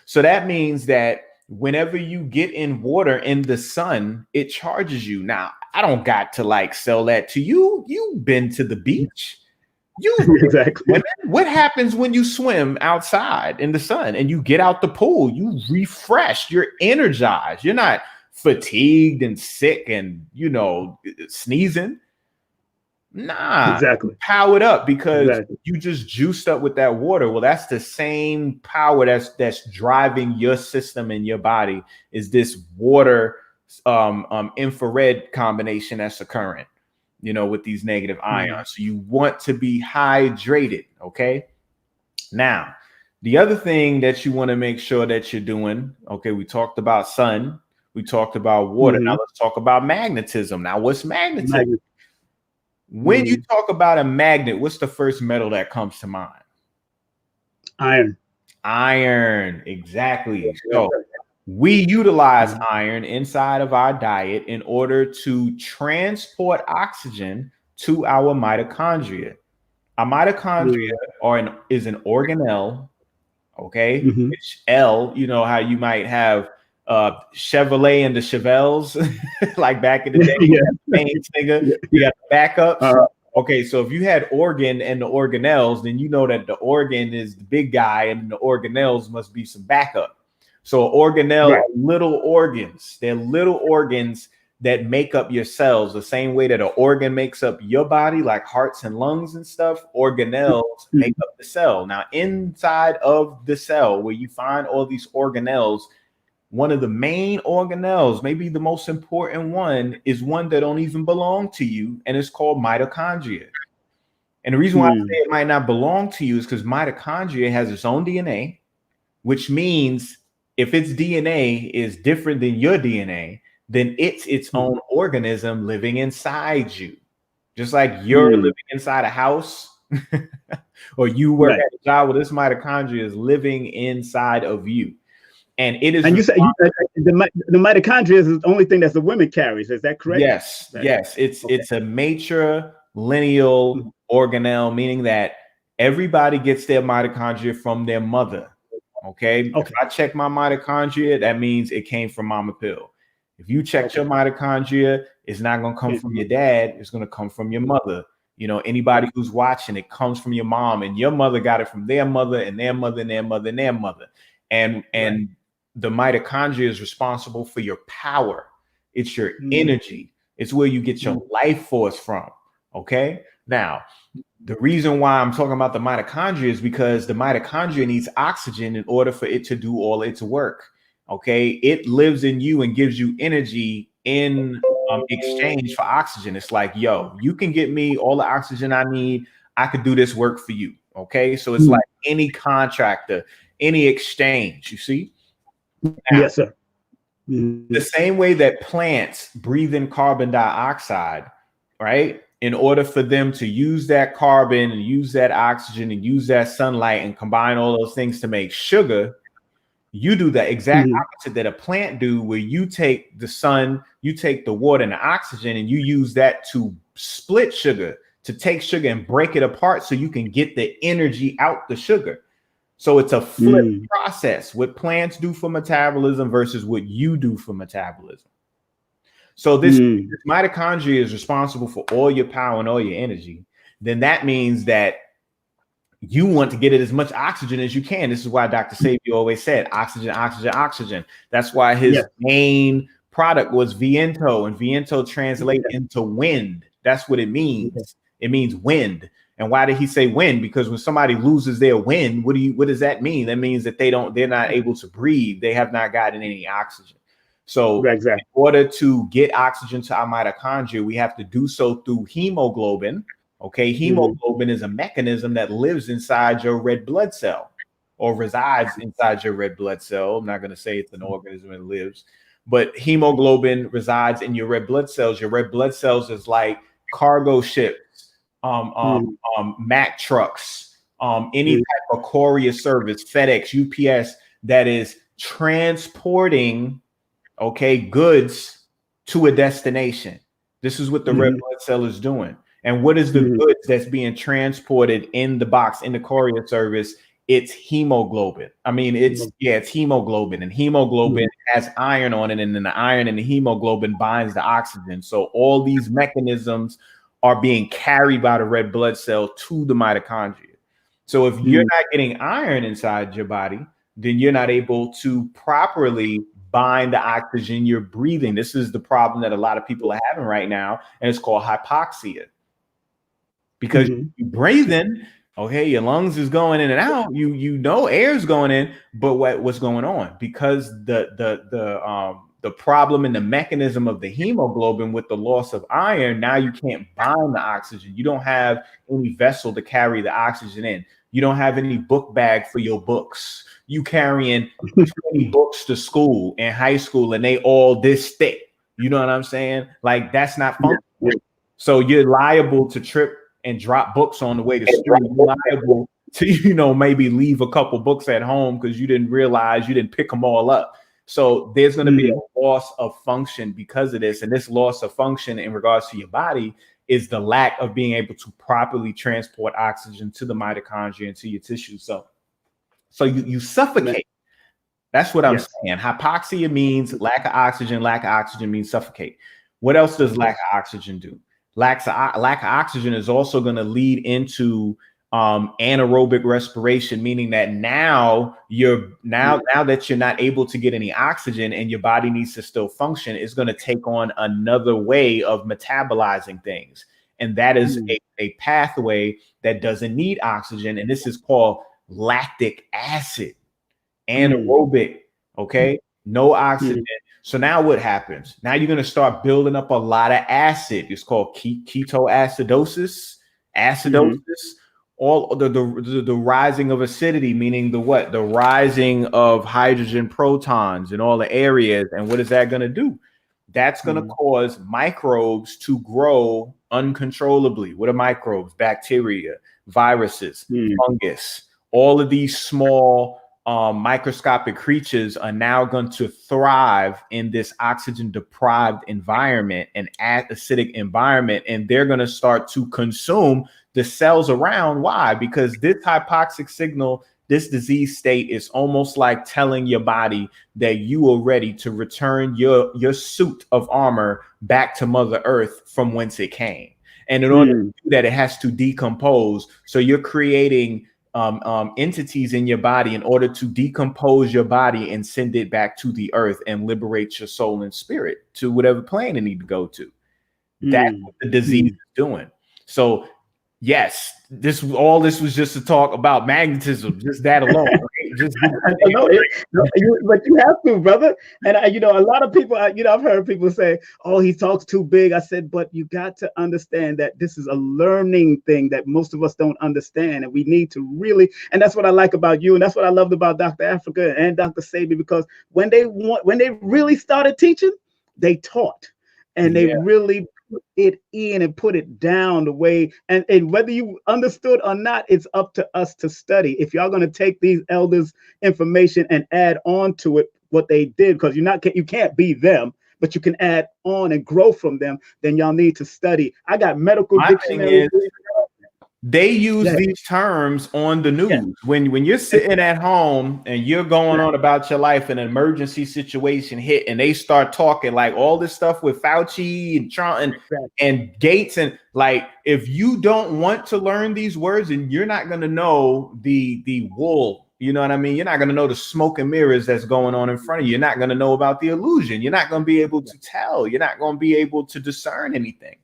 So that means that whenever you get in water in the sun, it charges you. Now, I don't got to like sell that to you. You've been to the beach. Exactly. What happens when you swim outside in the sun and you get out the pool? You refresh, you're energized. You're not fatigued and sick and, sneezing. Nah, exactly. Powered up because you just juiced up with that water. Well, that's the same power that's driving your system and your body is this water infrared combination that's occurring, with these negative ions. So you want to be hydrated. Okay. Now, the other thing that you want to make sure that you're doing. Okay. We talked about sun. We talked about water. Now let's talk about magnetism. Now, what's magnetism? When you talk about a magnet, what's the first metal that comes to mind? Iron. Iron, exactly. So we utilize iron inside of our diet in order to transport oxygen to our mitochondria. Our mitochondria is an organelle, okay? It's L, how you might have Chevrolet and the Chevelles, like back in the day. You got the backups. Okay, so if you had organ and the organelles, then you know that the organ is the big guy and the organelles must be some backup. So organelle are little organs. They're little organs that make up your cells, the same way that an organ makes up your body, like hearts and lungs and stuff. Organelles make up the cell. Now, inside of the cell, where you find all these organelles, one of the main organelles, maybe the most important one, is one that don't even belong to you, and it's called mitochondria. And the reason why I say it might not belong to you is because mitochondria has its own DNA, which means if its DNA is different than your DNA, then it's its own organism living inside you. Just like you're living inside a house or you work at a job, well, this mitochondria is living inside of you. And it is. And you said the mitochondria is the only thing that the women carries. Is that correct? Yes. Yes. It's a matrilineal organelle, meaning that everybody gets their mitochondria from their mother. Okay. If I check my mitochondria, that means it came from Mama Pill. If you check your mitochondria, it's not going to come from your dad. It's going to come from your mother. You know, anybody who's watching, it comes from your mom, and your mother got it from their mother and their mother and their mother and their mother. And the mitochondria is responsible for your power. It's your energy. It's where you get your life force from. Okay. Now, the reason why I'm talking about the mitochondria is because the mitochondria needs oxygen in order for it to do all its work. Okay. It lives in you and gives you energy in exchange for oxygen. It's like, yo, you can get me all the oxygen I need. I could do this work for you. Okay. So it's like any contractor, any exchange, you see? Now, yes, sir. The same way that plants breathe in carbon dioxide, right? In order for them to use that carbon and use that oxygen and use that sunlight and combine all those things to make sugar, you do the exact opposite that a plant do, where you take the sun, you take the water and the oxygen, and you use that to split sugar, to take sugar and break it apart so you can get the energy out the sugar. So it's a flip process, what plants do for metabolism versus what you do for metabolism. So this mitochondria is responsible for all your power and all your energy. Then that means that you want to get it as much oxygen as you can. This is why Dr. Sebi always said oxygen, oxygen, oxygen. That's why his main product was Viento, and Viento translates into wind. That's what it means. It means wind. And why did he say wind? Because when somebody loses their wind, what does that mean? That means that they're not able to breathe. They have not gotten any oxygen. So in order to get oxygen to our mitochondria, we have to do so through hemoglobin. Okay, hemoglobin is a mechanism that lives inside your red blood cell, or resides inside your red blood cell. I'm not going to say it's an organism that lives, but hemoglobin resides in your red blood cells. Your red blood cells is like cargo ships, Mack trucks, any type of courier service, FedEx, UPS, that is transporting goods to a destination. This is what the red blood cell is doing. And what is the goods that's being transported in the box, in the courier service? It's hemoglobin. I mean, it's hemoglobin, and hemoglobin has iron on it, and then the iron and the hemoglobin binds the oxygen. So all these mechanisms are being carried by the red blood cell to the mitochondria. So if you're not getting iron inside your body, then you're not able to properly bind the oxygen you're breathing. This is the problem that a lot of people are having right now, and it's called hypoxia. Because you breathe in, your lungs is going in and out. You know air's going in, but what's going on? Because the problem and the mechanism of the hemoglobin with the loss of iron, now you can't bind the oxygen. You don't have any vessel to carry the oxygen in. You don't have any book bag for your books. You carrying 20 books to school and high school, and they all this thick. You know what I'm saying? Like, that's not functional. So you're liable to trip and drop books on the way to school. You're liable to, maybe leave a couple books at home because you didn't realize you didn't pick them all up. So there's going to be a loss of function because of this. And this loss of function in regards to your body is the lack of being able to properly transport oxygen to the mitochondria and to your tissue. So you suffocate. That's what I'm saying. Hypoxia means lack of oxygen. Lack of oxygen means suffocate. What else does lack of oxygen do? Lack of oxygen is also going to lead into anaerobic respiration, meaning that now that you're not able to get any oxygen and your body needs to still function, it's going to take on another way of metabolizing things. And that is a pathway that doesn't need oxygen. And this is called lactic acid, anaerobic. Okay. No oxygen. So now what happens? Now you're going to start building up a lot of acid. It's called ketoacidosis, all the rising of acidity, meaning the rising of hydrogen protons in all the areas. And what is that going to do? That's going to cause microbes to grow uncontrollably. What are microbes? Bacteria, viruses, fungus. All of these small microscopic creatures are now going to thrive in this oxygen deprived environment and acidic environment, and they're going to start to consume the cells around. Why? Because this hypoxic signal, this disease state, is almost like telling your body that you are ready to return your suit of armor back to Mother Earth from whence it came. And in order to do that, it has to decompose. So you're creating entities in your body in order to decompose your body and send it back to the earth and liberate your soul and spirit to whatever plane it need to go to. That's what the disease is doing. So yes, this was just to talk about magnetism, just that alone. Right? But you have to, brother. And a lot of people, I've heard people say, "Oh, he talks too big." I said, but you got to understand that this is a learning thing that most of us don't understand, and we need to really. And that's what I like about you, and that's what I loved about Dr. Africa and Dr. Sebi, because when they really started teaching, they taught, and they really put it in and put it down the way, and whether you understood or not, it's up to us to study. If y'all going to take these elders' information and add on to it what they did, because you can't be them, but you can add on and grow from them, then y'all need to study. I got medical dictionaries. They use these terms on the news. When you're sitting at home and you're going on about your life, and an emergency situation hit, and they start talking like all this stuff with Fauci and Trump and Gates, and like, if you don't want to learn these words, and you're not going to know the wool, you know what I mean? You're not going to know the smoke and mirrors that's going on in front of you. You're not going to know about the illusion. You're not going to be able to tell. You're not going to be able to discern anything.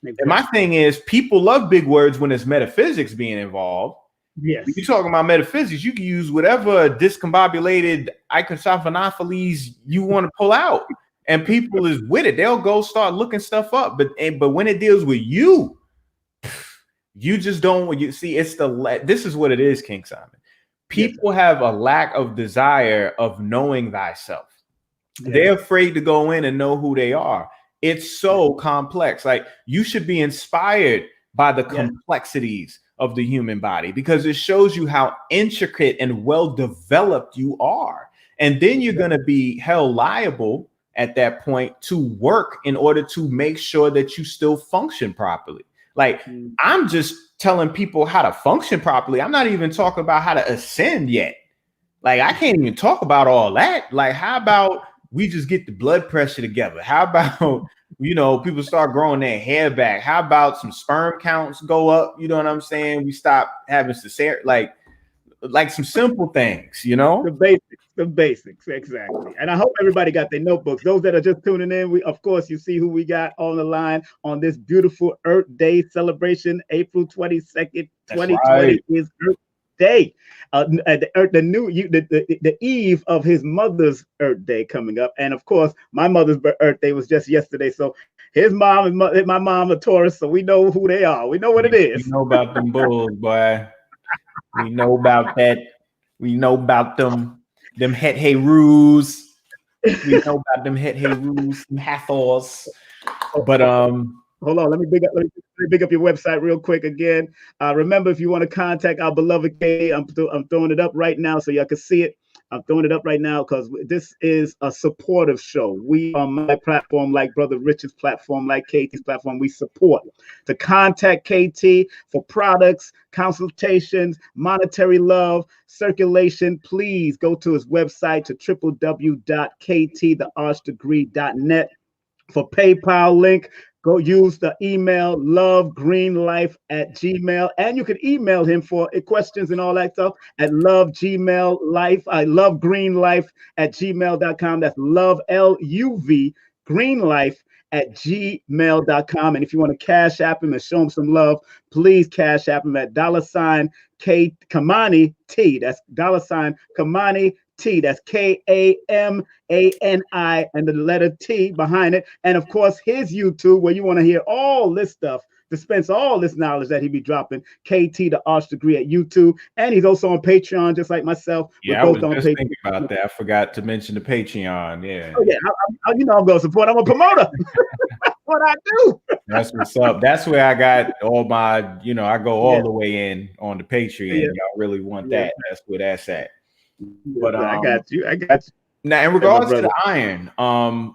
And my thing is, people love big words when there's metaphysics being involved. Yes. When you're talking about metaphysics, you can use whatever discombobulated icontophenophiles you want to pull out, and people is with it. They'll go start looking stuff up. But when it deals with you, you just don't. You see, this is what it is, King Simon. People have a lack of desire of knowing thyself. They're afraid to go in and know who they are. It's so complex. Like, you should be inspired by the complexities of the human body, because it shows you how intricate and well developed you are. And then you're going to be held liable at that point to work in order to make sure that you still function properly. Like, I'm just telling people how to function properly. I'm not even talking about how to ascend yet. Like, I can't even talk about all that. Like, how about we just get the blood pressure together? How about, people start growing their hair back? How about some sperm counts go up? You know what I'm saying? We stop having cesarean, like some simple things, The basics, exactly. And I hope everybody got their notebooks. Those that are just tuning in, of course, you see who we got on the line on this beautiful Earth Day celebration. April 22nd, 2020 is Earth Day. The eve of his mother's Earth Day coming up, and of course, my mother's Earth Day was just yesterday. So his mom and my mom are Taurus, so we know who they are. We know what it is. We know about them bulls, boy. We know about that. We know about them het Heroes. We know about them het Heroes, some Hathors. But hold on, let me big up your website real quick again. Remember, if you want to contact our beloved K, I'm throwing it up right now so y'all can see it. I'm throwing it up right now because this is a supportive show. We on my platform, like Brother Richard's platform, like KT's platform, we support. To contact KT for products, consultations, monetary love, circulation, please go to his website to www.ktthearchdegree.net. For PayPal link, Go use the email lovegreenlife@gmail, and you can email him for questions and all that stuff at lovegreenlife@gmail.com. That's love, LUV, greenlife@gmail.com. And if you want to cash app him and show him some love, please cash app him at $KamaniT. That's $KamaniT. That's KAMANI and the letter T behind it. And of course, his YouTube, where you want to hear all this stuff, dispense all this knowledge that he be dropping, KT the Arch Degree at YouTube. And he's also on Patreon, just like myself. Yeah, I was just thinking about that. I forgot to mention the Patreon. Yeah. Oh, yeah. I'm going to support. I'm a promoter. That's what I do. That's what's up. That's where I got all my, I go all the way in on the Patreon. Y'all really want that. That's where that's at. But I got you. Now, in regards to the iron,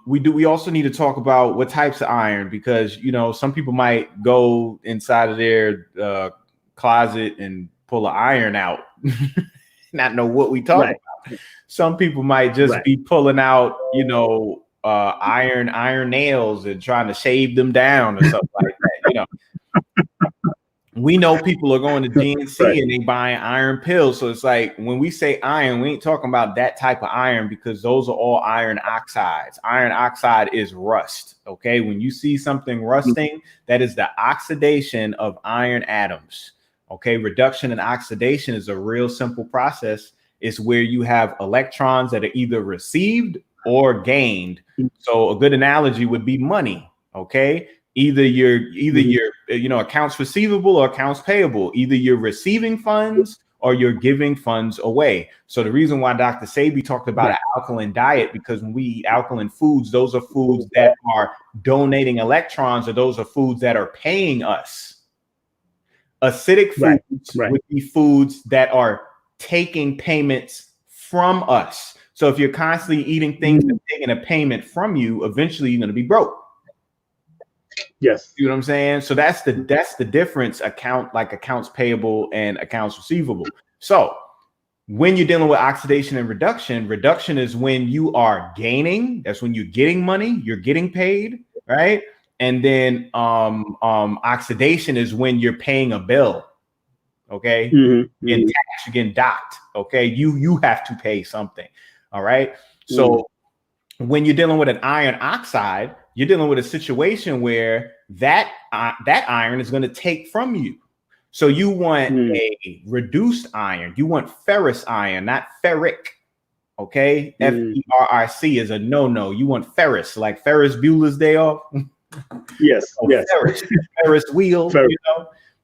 we also need to talk about what types of iron, because some people might go inside of their closet and pull an iron out, not know what we talking about. Some people might just be pulling out, iron nails and trying to shave them down or something like that. We know people are going to GNC and they buying iron pills. So it's like, when we say iron, we ain't talking about that type of iron, because those are all iron oxides. Iron oxide is rust. Okay. When you see something rusting, that is the oxidation of iron atoms. Okay. Reduction and oxidation is a real simple process. It's where you have electrons that are either received or gained. So a good analogy would be money. Okay. Either your accounts receivable or accounts payable. Either you're receiving funds or you're giving funds away. So the reason why Dr. Sebi talked about an alkaline diet, because when we eat alkaline foods, those are foods that are donating electrons, or those are foods that are paying us. Acidic foods would be foods that are taking payments from us. So if you're constantly eating things and taking a payment from you, eventually you're going to be broke. Yes. You know what I'm saying? So that's the difference, accounts payable and accounts receivable. So when you're dealing with oxidation and reduction is when you are gaining. That's when you're getting money, you're getting paid, right? And then oxidation is when you're paying a bill. Okay. You're getting taxed, you're getting docked. Okay. You have to pay something. All right. So when you're dealing with an iron oxide, you're dealing with a situation where that iron is going to take from you. So you want a reduced iron. You want ferrous iron, not ferric. Okay. FERRIC is a no. You want ferrous, like Ferris Bueller's Day Off. Yes. Yes. Ferris wheel.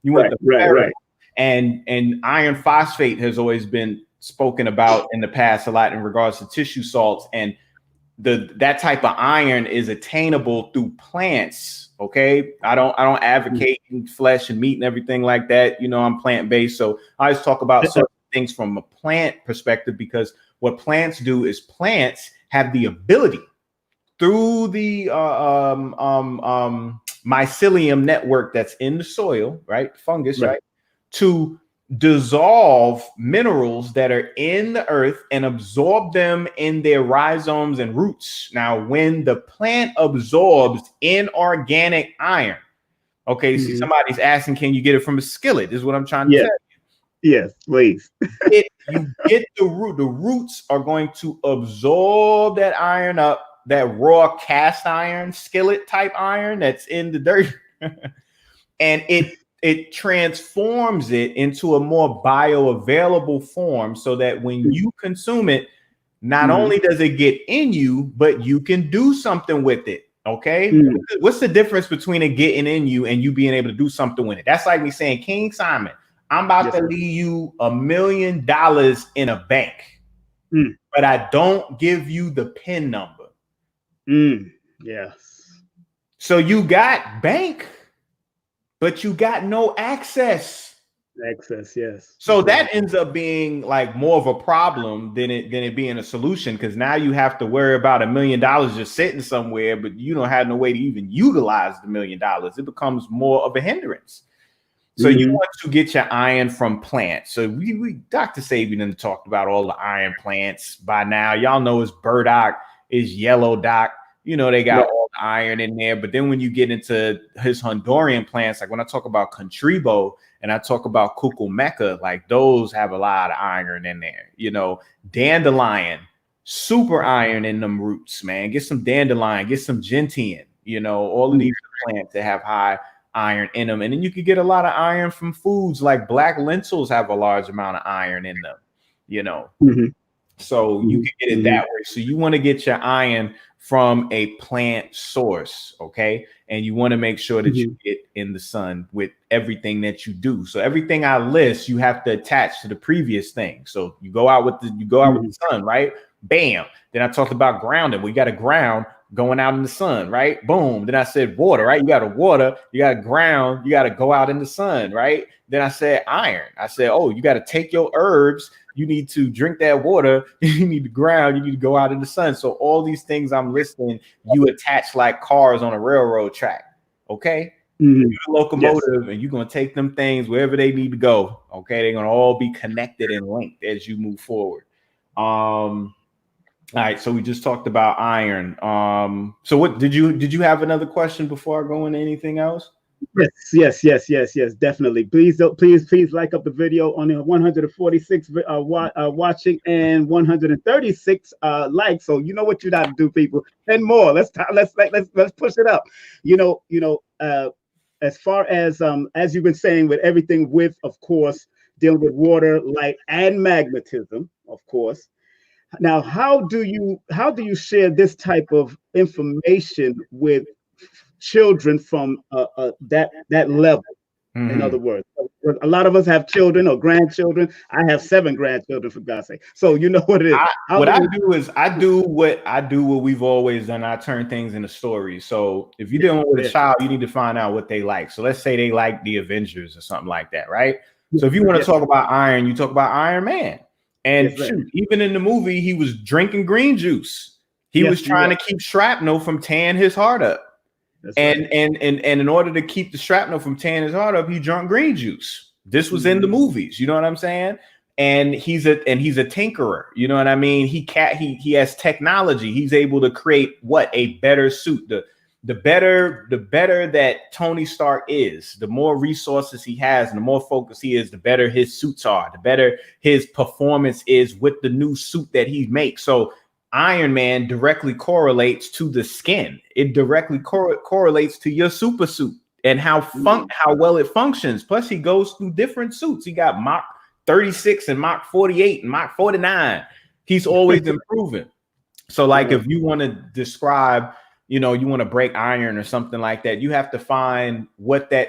You want the ferrous. And iron phosphate has always been spoken about in the past a lot in regards to tissue salts, and that type of iron is attainable through plants. Okay. I don't advocate flesh and meat and everything like that. I'm plant-based. So I always talk about certain things from a plant perspective, because what plants do is plants have the ability through the mycelium network that's in the soil, right? Fungus, right? To dissolve minerals that are in the earth and absorb them in their rhizomes and roots. Now, when the plant absorbs inorganic iron, okay, see, somebody's asking, can you get it from a skillet? This is what I'm trying to tell you. Yes, please. You get the root. The roots are going to absorb that iron up, that raw cast iron, skillet type iron that's in the dirt, and it transforms it into a more bioavailable form, so that when you consume it, not only does it get in you, but you can do something with it. Okay. What's the difference between it getting in you and you being able to do something with it? That's like me saying, King Simon, I'm about to leave you $1 million in a bank, but I don't give you the PIN number. Yes. So you got bank, but you got no access. Yes. So that ends up being like more of a problem than it being a solution, because now you have to worry about $1 million just sitting somewhere, but you don't have no way to even utilize the $1 million. It becomes more of a hindrance. So you want to get your iron from plants. So we Dr. Sebi done talked about all the iron plants by now. Y'all know it's burdock, it's yellow dock. They got all iron in there. But then when you get into his Honduran plants, like when I talk about Contribo and I talk about Cucumeca, like those have a lot of iron in there. You know, dandelion, super iron in them roots, man. Get some dandelion, get some gentian, you know, all of these plants that have high iron in them. And then you could get a lot of iron from foods like black lentils have a large amount of iron in them, you know. So you can get it that way. So you want to get your iron from a plant source, okay? And you want to make sure that you get in the sun with everything that you do. So everything I list, you have to attach to the previous thing. So you go out with the sun, right? Bam. Then I talked about grounding. We got a ground going out in the sun, right? Boom. Then I said water, right? You got to water, you got to ground, you got to go out in the sun, right? Then I said iron. I said, oh, you got to take your herbs. You need to drink that water. You need to ground. You need to go out in the sun. So all these things I'm listing, you attach like cars on a railroad track. Okay. You're a locomotive and you're going to take them things wherever they need to go. Okay. They're going to all be connected and linked as you move forward. All right. So we just talked about iron. So what did you have another question before I go into anything else? Yes, definitely. Please like up the video on the 146 watching and 136 likes. So you know what you got to do, people, and more. Let's push it up. As far as you've been saying, with everything with, of course, dealing with water, light, and magnetism, of course. Now, how do you share this type of information with children from that level? In other words, a lot of us have children or grandchildren. I have 7 grandchildren, for God's sake. So you know what it is. I do what we've always done. I turn things into stories. So if you're dealing with a child, you need to find out what they like. So let's say they like the Avengers or something like that, right? So if you want to talk about iron, you talk about Iron Man. And shoot, even in the movie, he was drinking green juice. He was trying to keep shrapnel from tearing his heart up. And in order to keep the shrapnel from tearing his heart up, he drank green juice. This was in the movies, you know what I'm saying? And he's a tinkerer, you know what I mean? He has technology. He's able to create a better suit. The better that Tony Stark is, the more resources he has and the more focused he is, the better his suits are, the better his performance is with the new suit that he makes. So Iron Man directly correlates to the skin. It directly correlates to your super suit and how well it functions. Plus, he goes through different suits. He got Mach 36 and Mach 48 and Mach 49. He's always improving. So, like, if you want to describe, you want to break iron or something like that, you have to find what your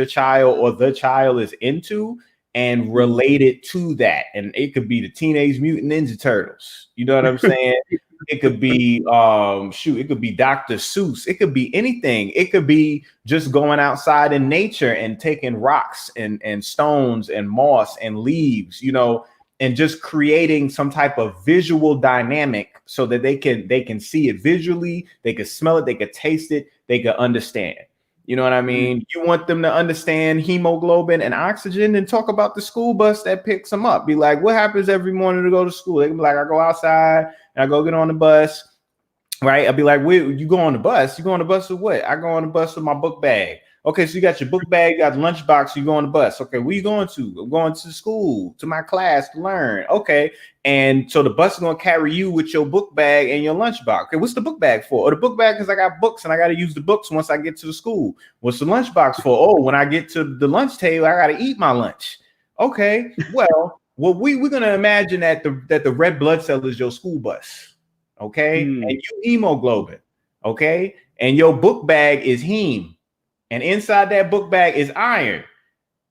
child or the child is into and relate it to that. And it could be the Teenage Mutant Ninja Turtles. You know what I'm saying? It could be, it could be Dr. Seuss. It could be anything. It could be just going outside in nature and taking rocks and stones and moss and leaves, and just creating some type of visual dynamic so that they can see it visually, they can smell it, they can taste it, they can understand. You know what I mean? You want them to understand hemoglobin and oxygen, and talk about the school bus that picks them up. Be like, what happens every morning to go to school? They can be like, I go outside and I go get on the bus, right? I'll be like, you go on the bus? You go on the bus with what? I go on the bus with my book bag. Okay, so you got your book bag, you got the lunchbox, you go on the bus. Okay, where you going to? I'm going to school, to my class to learn. Okay, and so the bus is going to carry you with your book bag and your lunchbox. Okay, what's the book bag for? Oh, the book bag is I got books and I got to use the books once I get to the school. What's the lunchbox for? Oh, when I get to the lunch table, I got to eat my lunch. Okay, well, we're going to imagine that the red blood cell is your school bus. Okay, and you hemoglobin. Okay, and your book bag is heme. And inside that book bag is iron.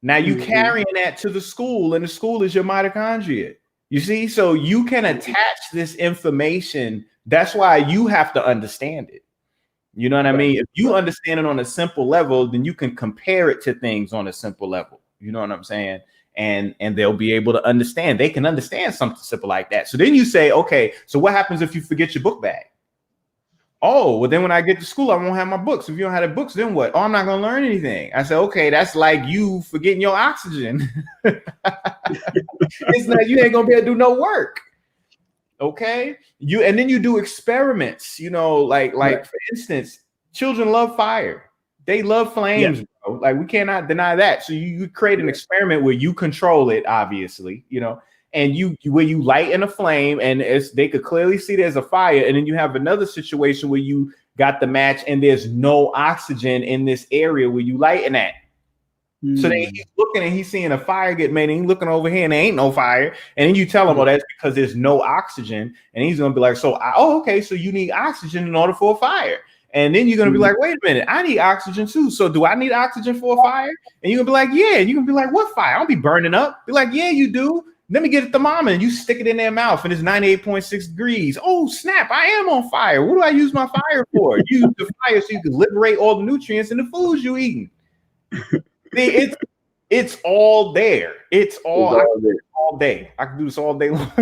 Now you carrying that to the school, and the school is your mitochondria. You see, so you can attach this information. That's why you have to understand it. You know what I mean? If you understand it on a simple level, then you can compare it to things on a simple level. You know what I'm saying? And they'll be able to understand. They can understand something simple like that. So then you say, okay, so what happens if you forget your book bag? Oh, well, then when I get to school, I won't have my books. If you don't have the books, then what? Oh, I'm not going to learn anything. I said, okay, that's like you forgetting your oxygen. It's not, you ain't going to be able to do no work. Okay, and then you do experiments. Like for instance, children love fire. They love flames, bro. Like we cannot deny that. So you create an experiment where you control it, obviously, and where you light in a flame, and they could clearly see there's a fire, and then you have another situation where you got the match and there's no oxygen in this area where you lighting at. So then he's looking and he's seeing a fire get made, and he's looking over here and there ain't no fire. And then you tell him, well, that's because there's no oxygen. And he's going to be like, okay, so you need oxygen in order for a fire. And then you're going to be like, wait a minute, I need oxygen too. So do I need oxygen for a fire? And you're going to be like, yeah. And you're going to be like, what fire? I don't be burning up. Be like, yeah, you do. Let me get a thermometer, and you stick it in their mouth, and it's 98.6 degrees. Oh, snap, I am on fire. What do I use my fire for? Use the fire so you can liberate all the nutrients in the foods you eating. It's all there. It's all day. I can do this all day long.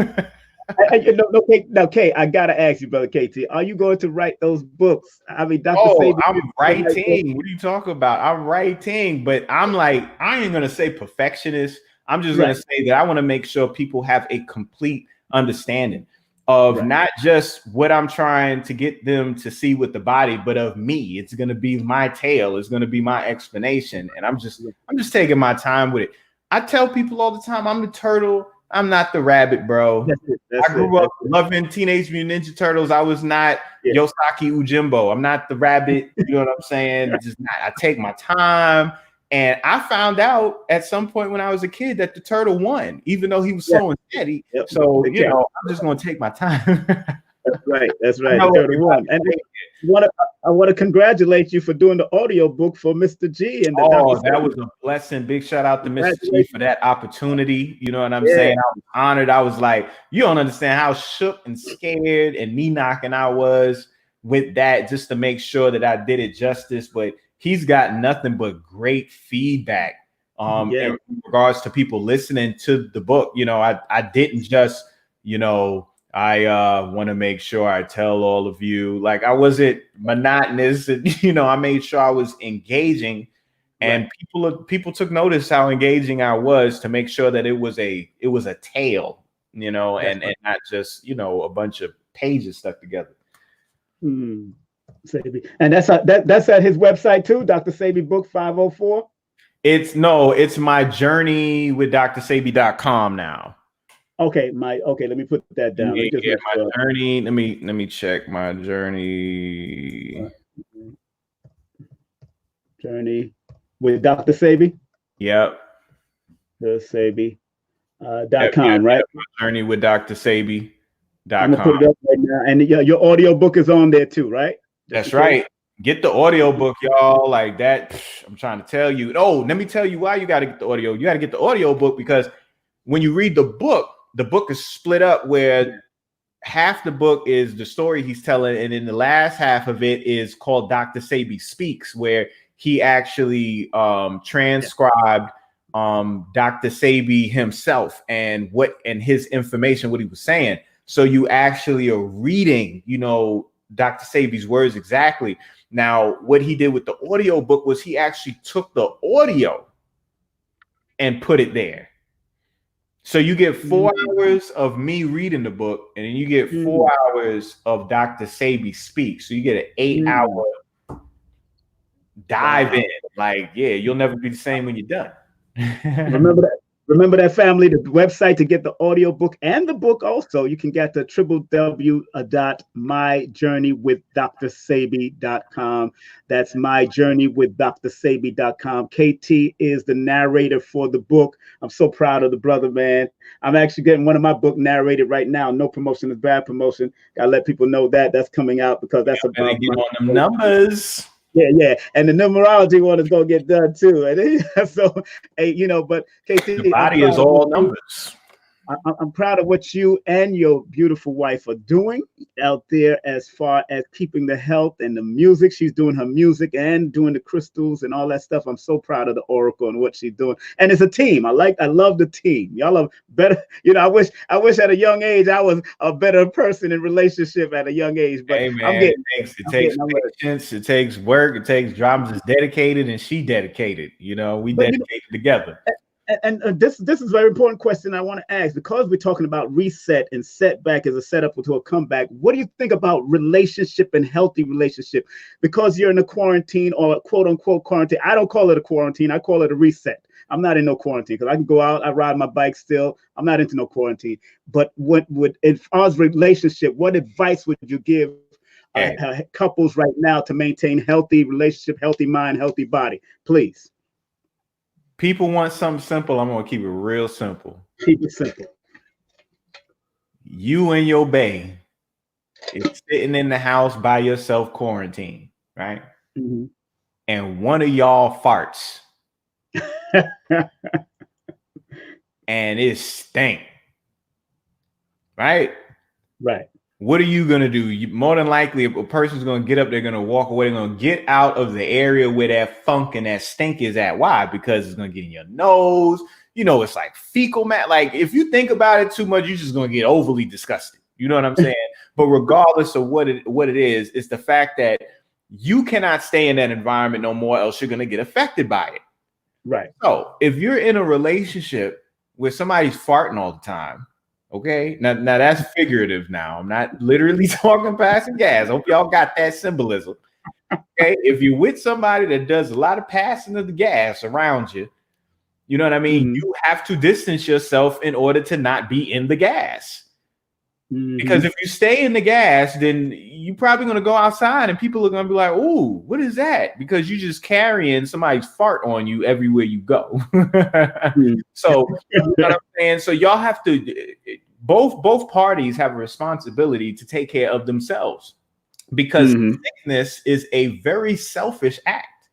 Okay, I gotta ask you, brother KT, are you going to write those books? I mean, Dr. Sebi, I'm writing. What are you talking about? I'm writing, but I'm like, I ain't gonna say perfectionist. I'm just gonna say that I want to make sure people have a complete understanding of not just what I'm trying to get them to see with the body, but of me. It's going to be my tale. It's going to be my explanation. And I'm just taking my time with it. I tell people all the time, I'm the turtle. I'm not the rabbit, bro. I grew up loving Teenage Mutant Ninja Turtles. I was not Yosaki Ujimbo. I'm not the rabbit. You know what I'm saying? Just not. I take my time. And I found out at some point when I was a kid that the turtle won, even though he was slow and steady. So, I'm just going to take my time. That's right. The turtle won. And I want to congratulate you for doing the audiobook for Mr. G. And that was a blessing. Big shout out to Mr. G for that opportunity. You know what I'm saying? I was honored. I was like, you don't understand how shook and scared and knee-knocking I was with that, just to make sure that I did it justice. But he's got nothing but great feedback in regards to people listening to the book. I didn't just, I want to make sure I tell all of you, like, I wasn't monotonous, and, I made sure I was engaging, and people took notice how engaging I was, to make sure that it was a tale, and not just, a bunch of pages stuck together. Sebi. And that's at his website too, Dr. Sebi Book 504. It's my journey with drsebi.com now. Okay, let me put that down. My journey. Let me check my journey. Journey with Dr. Sebi. Yep. The Sebi .com, right? My journey with drsebi.com. I'm gonna put it up right now, and your audio book is on there too, right? That's right. Get the audio book, y'all. Like that. I'm trying to tell you. Oh, let me tell you why you got to get the audio. You got to get the audio book because when you read the book is split up where half the book is the story he's telling, and then the last half of it is called Dr. Sebi Speaks, where he actually transcribed Dr. Sebi himself and his information, what he was saying. So you actually are reading, Dr. Sebi's words exactly. Now, what he did with the audio book was he actually took the audio and put it there. So you get 4 hours of me reading the book, and then you get 4 hours of Dr. Sebi Speaks. So you get an 8-hour dive in. Like, you'll never be the same when you're done. Remember that, family, the website to get the audio book and the book also. You can get the www.myjourneywithdrsebi.com. That's myjourneywithdrsebi.com. KT is the narrator for the book. I'm so proud of the brother, man. I'm actually getting one of my book narrated right now. No promotion is bad promotion. Gotta let people know that's coming out, because that's about get on them numbers. Yeah, and the numerology one is gonna get done too. And so, but KT, the body is all numbers. I'm proud of what you and your beautiful wife are doing out there as far as keeping the health and the music. She's doing her music and doing the crystals and all that stuff. I'm so proud of the Oracle and what she's doing. And it's a team. I love the team. Y'all are better. I wish at a young age I was a better person in relationship at a young age. But hey, man, it takes patience, it takes work, it takes drama. Is dedicated, and she dedicated. We dedicated together. And this is a very important question I want to ask, because we're talking about reset and setback as a setup to a comeback. What do you think about relationship and healthy relationship? Because you're in a quarantine, or quote unquote quarantine. I don't call it a quarantine. I call it a reset. I'm not in no quarantine because I can go out. I ride my bike still. I'm not into no quarantine. But what would, as far as relationship, what advice would you give couples right now to maintain healthy relationship, healthy mind, healthy body? Please. People want something simple. I'm going to keep it real simple. Keep it simple. You and your bae is sitting in the house by yourself, quarantine, right? Mm-hmm. And one of y'all farts. And it stink. Right? Right. What are you going to do? More than likely, a person's going to get up, they're going to walk away, they're going to get out of the area where that funk and that stink is at. Why? Because it's going to get in your nose. You know, it's like fecal matter. Like, if you think about it too much, you're just going to get overly disgusted. You know what I'm saying? But regardless of what it is, it's the fact that you cannot stay in that environment no more, else you're going to get affected by it. Right. So if you're in a relationship where somebody's farting all the time, okay, now that's figurative. Now I'm not literally talking passing gas. Hope y'all got that symbolism. Okay, if you're with somebody that does a lot of passing of the gas around you, you know what I mean? You have to distance yourself in order to not be in the gas. Because if you stay in the gas, then you're probably going to go outside and people are going to be like, "Ooh, what is that?" Because you're just carrying somebody's fart on you everywhere you go. So, you know what I'm saying? So y'all have to, both parties have a responsibility to take care of themselves, because sickness is a very selfish act.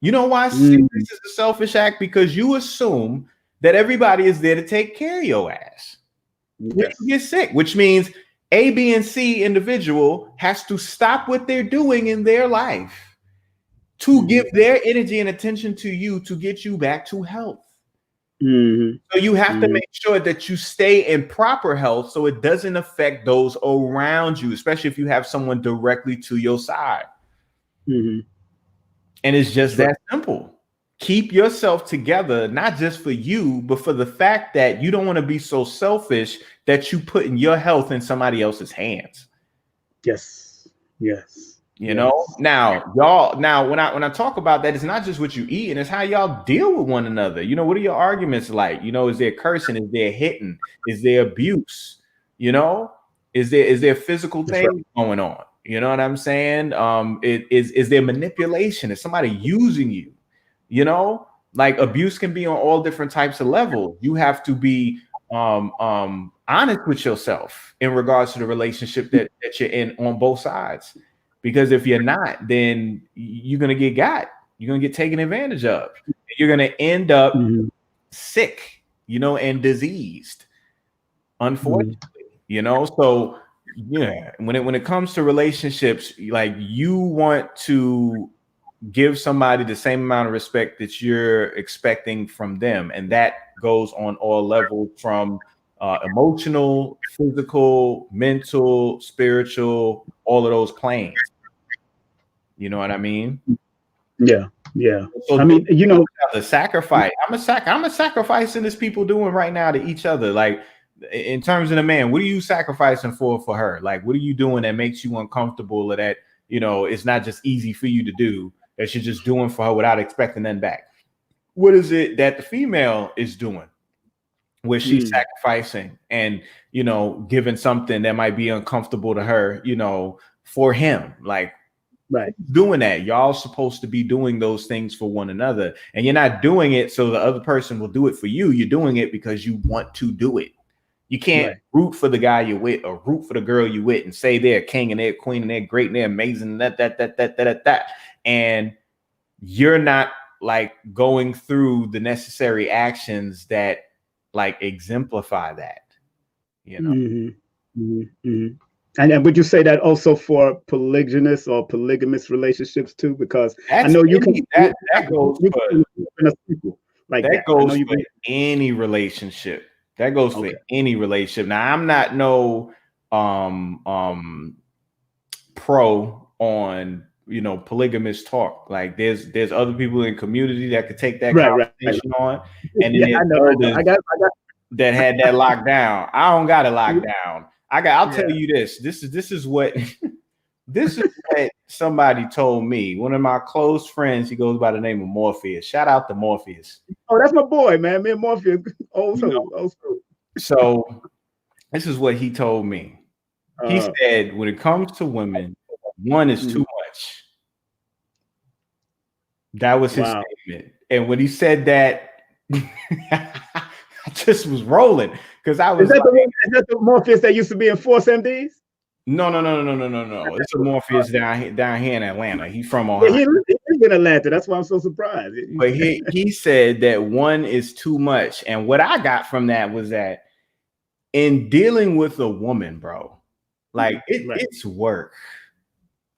You know why sickness is a selfish act? Because you assume that everybody is there to take care of your ass. When you get sick, which means A, B, and C individual has to stop what they're doing in their life to give their energy and attention to you to get you back to health. So you have to make sure that you stay in proper health so it doesn't affect those around you, especially if you have someone directly to your side. And it's just that simple. Keep yourself together, not just for you, but for the fact that you don't want to be so selfish that you put in your health in somebody else's hands. Yes. You know, now y'all, when I talk about that, it's not just what you eat, and it's how y'all deal with one another. You know, what are your arguments like? You know, is there cursing? Is there hitting? Is there abuse? You know, is there physical things going on? You know what I'm saying? Is there manipulation? Is somebody using you? You know, like, abuse can be on all different types of levels. You have to be honest with yourself in regards to the relationship that you're in on both sides. Because if you're not, then you're going to get got. You're going to get taken advantage of. You're going to end up sick, you know, and diseased, unfortunately, you know. So, yeah, when it comes to relationships, like, you want to give somebody the same amount of respect that you're expecting from them. And that goes on all levels, from emotional, physical, mental, spiritual, all of those planes. You know what I mean? Yeah. So, I mean, you know, the sacrifice. I'm a sacrificing this people doing right now to each other. Like, in terms of the man, what are you sacrificing for her? Like, what are you doing that makes you uncomfortable, or that, you know, it's not just easy for you to do, that you're just doing for her without expecting nothing back? What is it that the female is doing where she's sacrificing and, you know, giving something that might be uncomfortable to her, you know, for him? Like, doing that. Y'all supposed to be doing those things for one another, and you're not doing it so the other person will do it for you. You're doing it because you want to do it. You can't root for the guy you're with or root for the girl you're with and say they're king and they're queen and they're great and they're amazing, that. And you're not, like, going through the necessary actions that, like, exemplify that, you know. And would you say that also for polygynous or polygamous relationships too? Because I know you can. That goes for any relationship. That goes for any relationship. Now, I'm not no pro on, polygamous talk. Like there's other people in the community that could take that Right. conversation on, and then Yeah, there's I know. elders I got. that had that locked down. I don't got it locked down. I'll tell Yeah. you this. This is what this is what somebody told me. One of my close friends, he goes by the name of Morpheus. Shout out to Morpheus. Oh, that's my boy, man. Me and Morpheus, old school. So this is what he told me. He said, when it comes to women, one is too much. That was his statement. And when he said that, I just was rolling because I was. Is that the Morpheus that used to be in Force MDs? No. It's a Morpheus down here in Atlanta. He's from Ohio. Yeah, he lives in Atlanta. That's why I'm so surprised. But he said that one is too much. And what I got from that was that in dealing with a woman, bro, like it's work.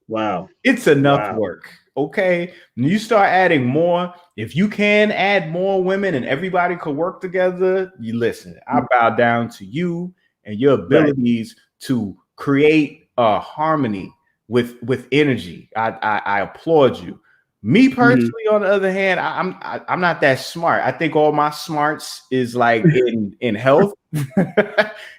Wow. It's enough work. Okay. When you start adding more, if you can add more women and everybody could work together, you listen. I bow down to you and your abilities to create a harmony with energy. I applaud you. Me personally, on the other hand, I'm not that smart. I think all my smarts is like in health.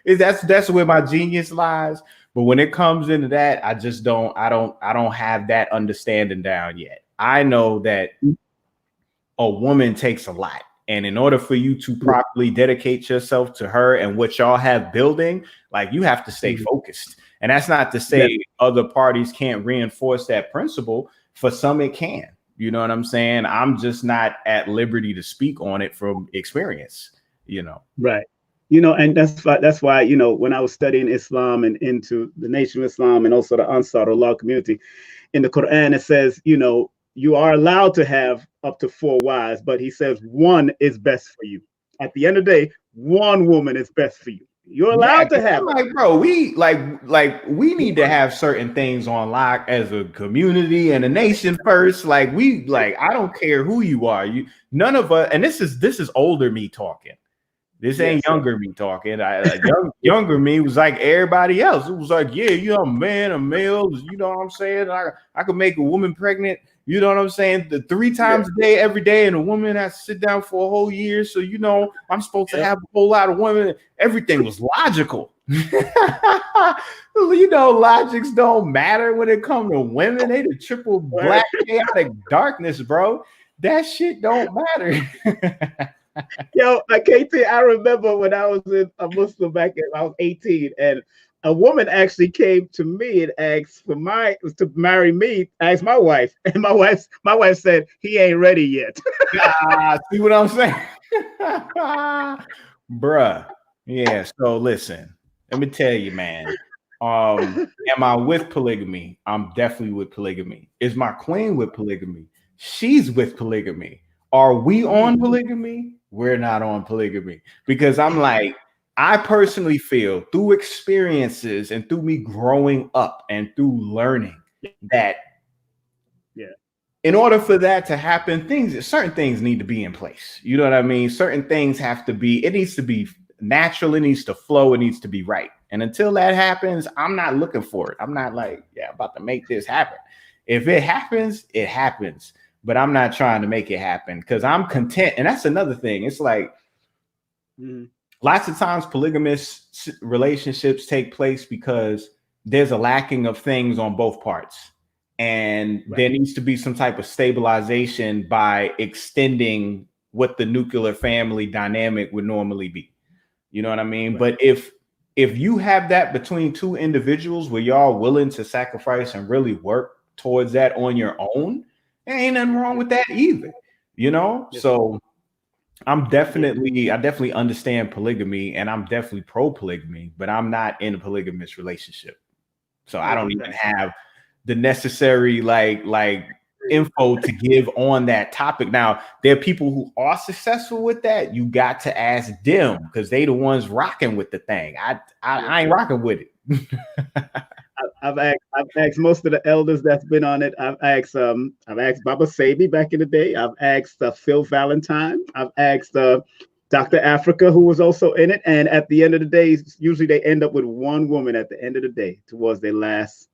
That's where my genius lies. But when it comes into that, I just don't have that understanding down yet. I know that a woman takes a lot. And in order for you to properly dedicate yourself to her and what y'all have building, like you have to stay focused. And that's not to say other parties can't reinforce that principle. For some, it can. You know what I'm saying? I'm just not at liberty to speak on it from experience, Right. And that's why, when I was studying Islam and into the Nation of Islam and also the Ansar Allah community, in the Quran, it says, you are allowed to have up to 4 wives, but he says one is best for you. At the end of the day, one woman is best for you. You're allowed to have. Like, bro, we need to have certain things on lock as a community and a nation first. I don't care who you are. None of us, and this is older me talking. This ain't younger me talking. Younger me was like everybody else. It was like, yeah, a man, a male, you know what I'm saying? I could make a woman pregnant, you know what I'm saying? 3 times a day, every day, and a woman has to sit down for a whole year. So, I'm supposed to have a whole lot of women. Everything was logical. Logics don't matter when it comes to women. They the triple black chaotic darkness, bro. That shit don't matter. Yo, KT, I remember when I was a Muslim back when I was 18, and a woman actually came to me and asked to marry me, asked my wife, and my wife said he ain't ready yet. See what I'm saying? Bruh. Yeah, so listen, let me tell you, man. Am I with polygamy? I'm definitely with polygamy. Is my queen with polygamy? She's with polygamy. Are we on polygamy? We're not on polygamy, because I personally feel through experiences and through me growing up and through learning that in order for that to happen, certain things need to be in place. You know what I mean? Certain things it needs to be natural, it needs to flow, it needs to be right. And until that happens, I'm not looking for it. I'm not about to make this happen. If it happens, it happens. But I'm not trying to make it happen because I'm content. And that's another thing. It's like lots of times polygamous relationships take place because there's a lacking of things on both parts. And there needs to be some type of stabilization by extending what the nuclear family dynamic would normally be. You know what I mean? But if you have that between 2 individuals where y'all willing to sacrifice and really work towards that on your own, there ain't nothing wrong with that either, So I definitely understand polygamy, and I'm definitely pro polygamy, but I'm not in a polygamous relationship. So I don't even have the necessary info to give on that topic. Now, there are people who are successful with that. You got to ask them because they the ones rocking with the thing. I ain't rocking with it. I've asked most of the elders that's been on it. I've asked Baba Sebi back in the day. I've asked Phil Valentine. I've asked Dr. Africa, who was also in it. And at the end of the day, usually they end up with one woman at the end of the day towards their last,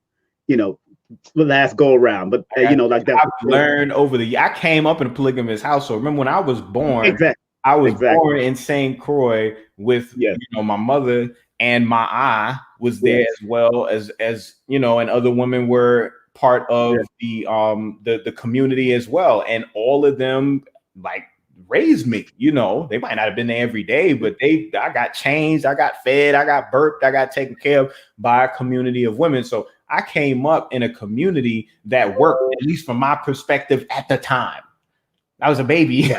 last go around. But you know, like that. I've learned over the years. I came up in a polygamous household. Remember when I was born? Exactly. I was born in St. Croix with Yes. you know, my mother, and my aunt was there as well as you know, and other women were part of the community as well, and all of them like raised me. You know, they might not have been there every day, but I got changed, I got fed, I got burped, I got taken care of by a community of women. So I came up in a community that worked, at least from my perspective at the time. I was a baby.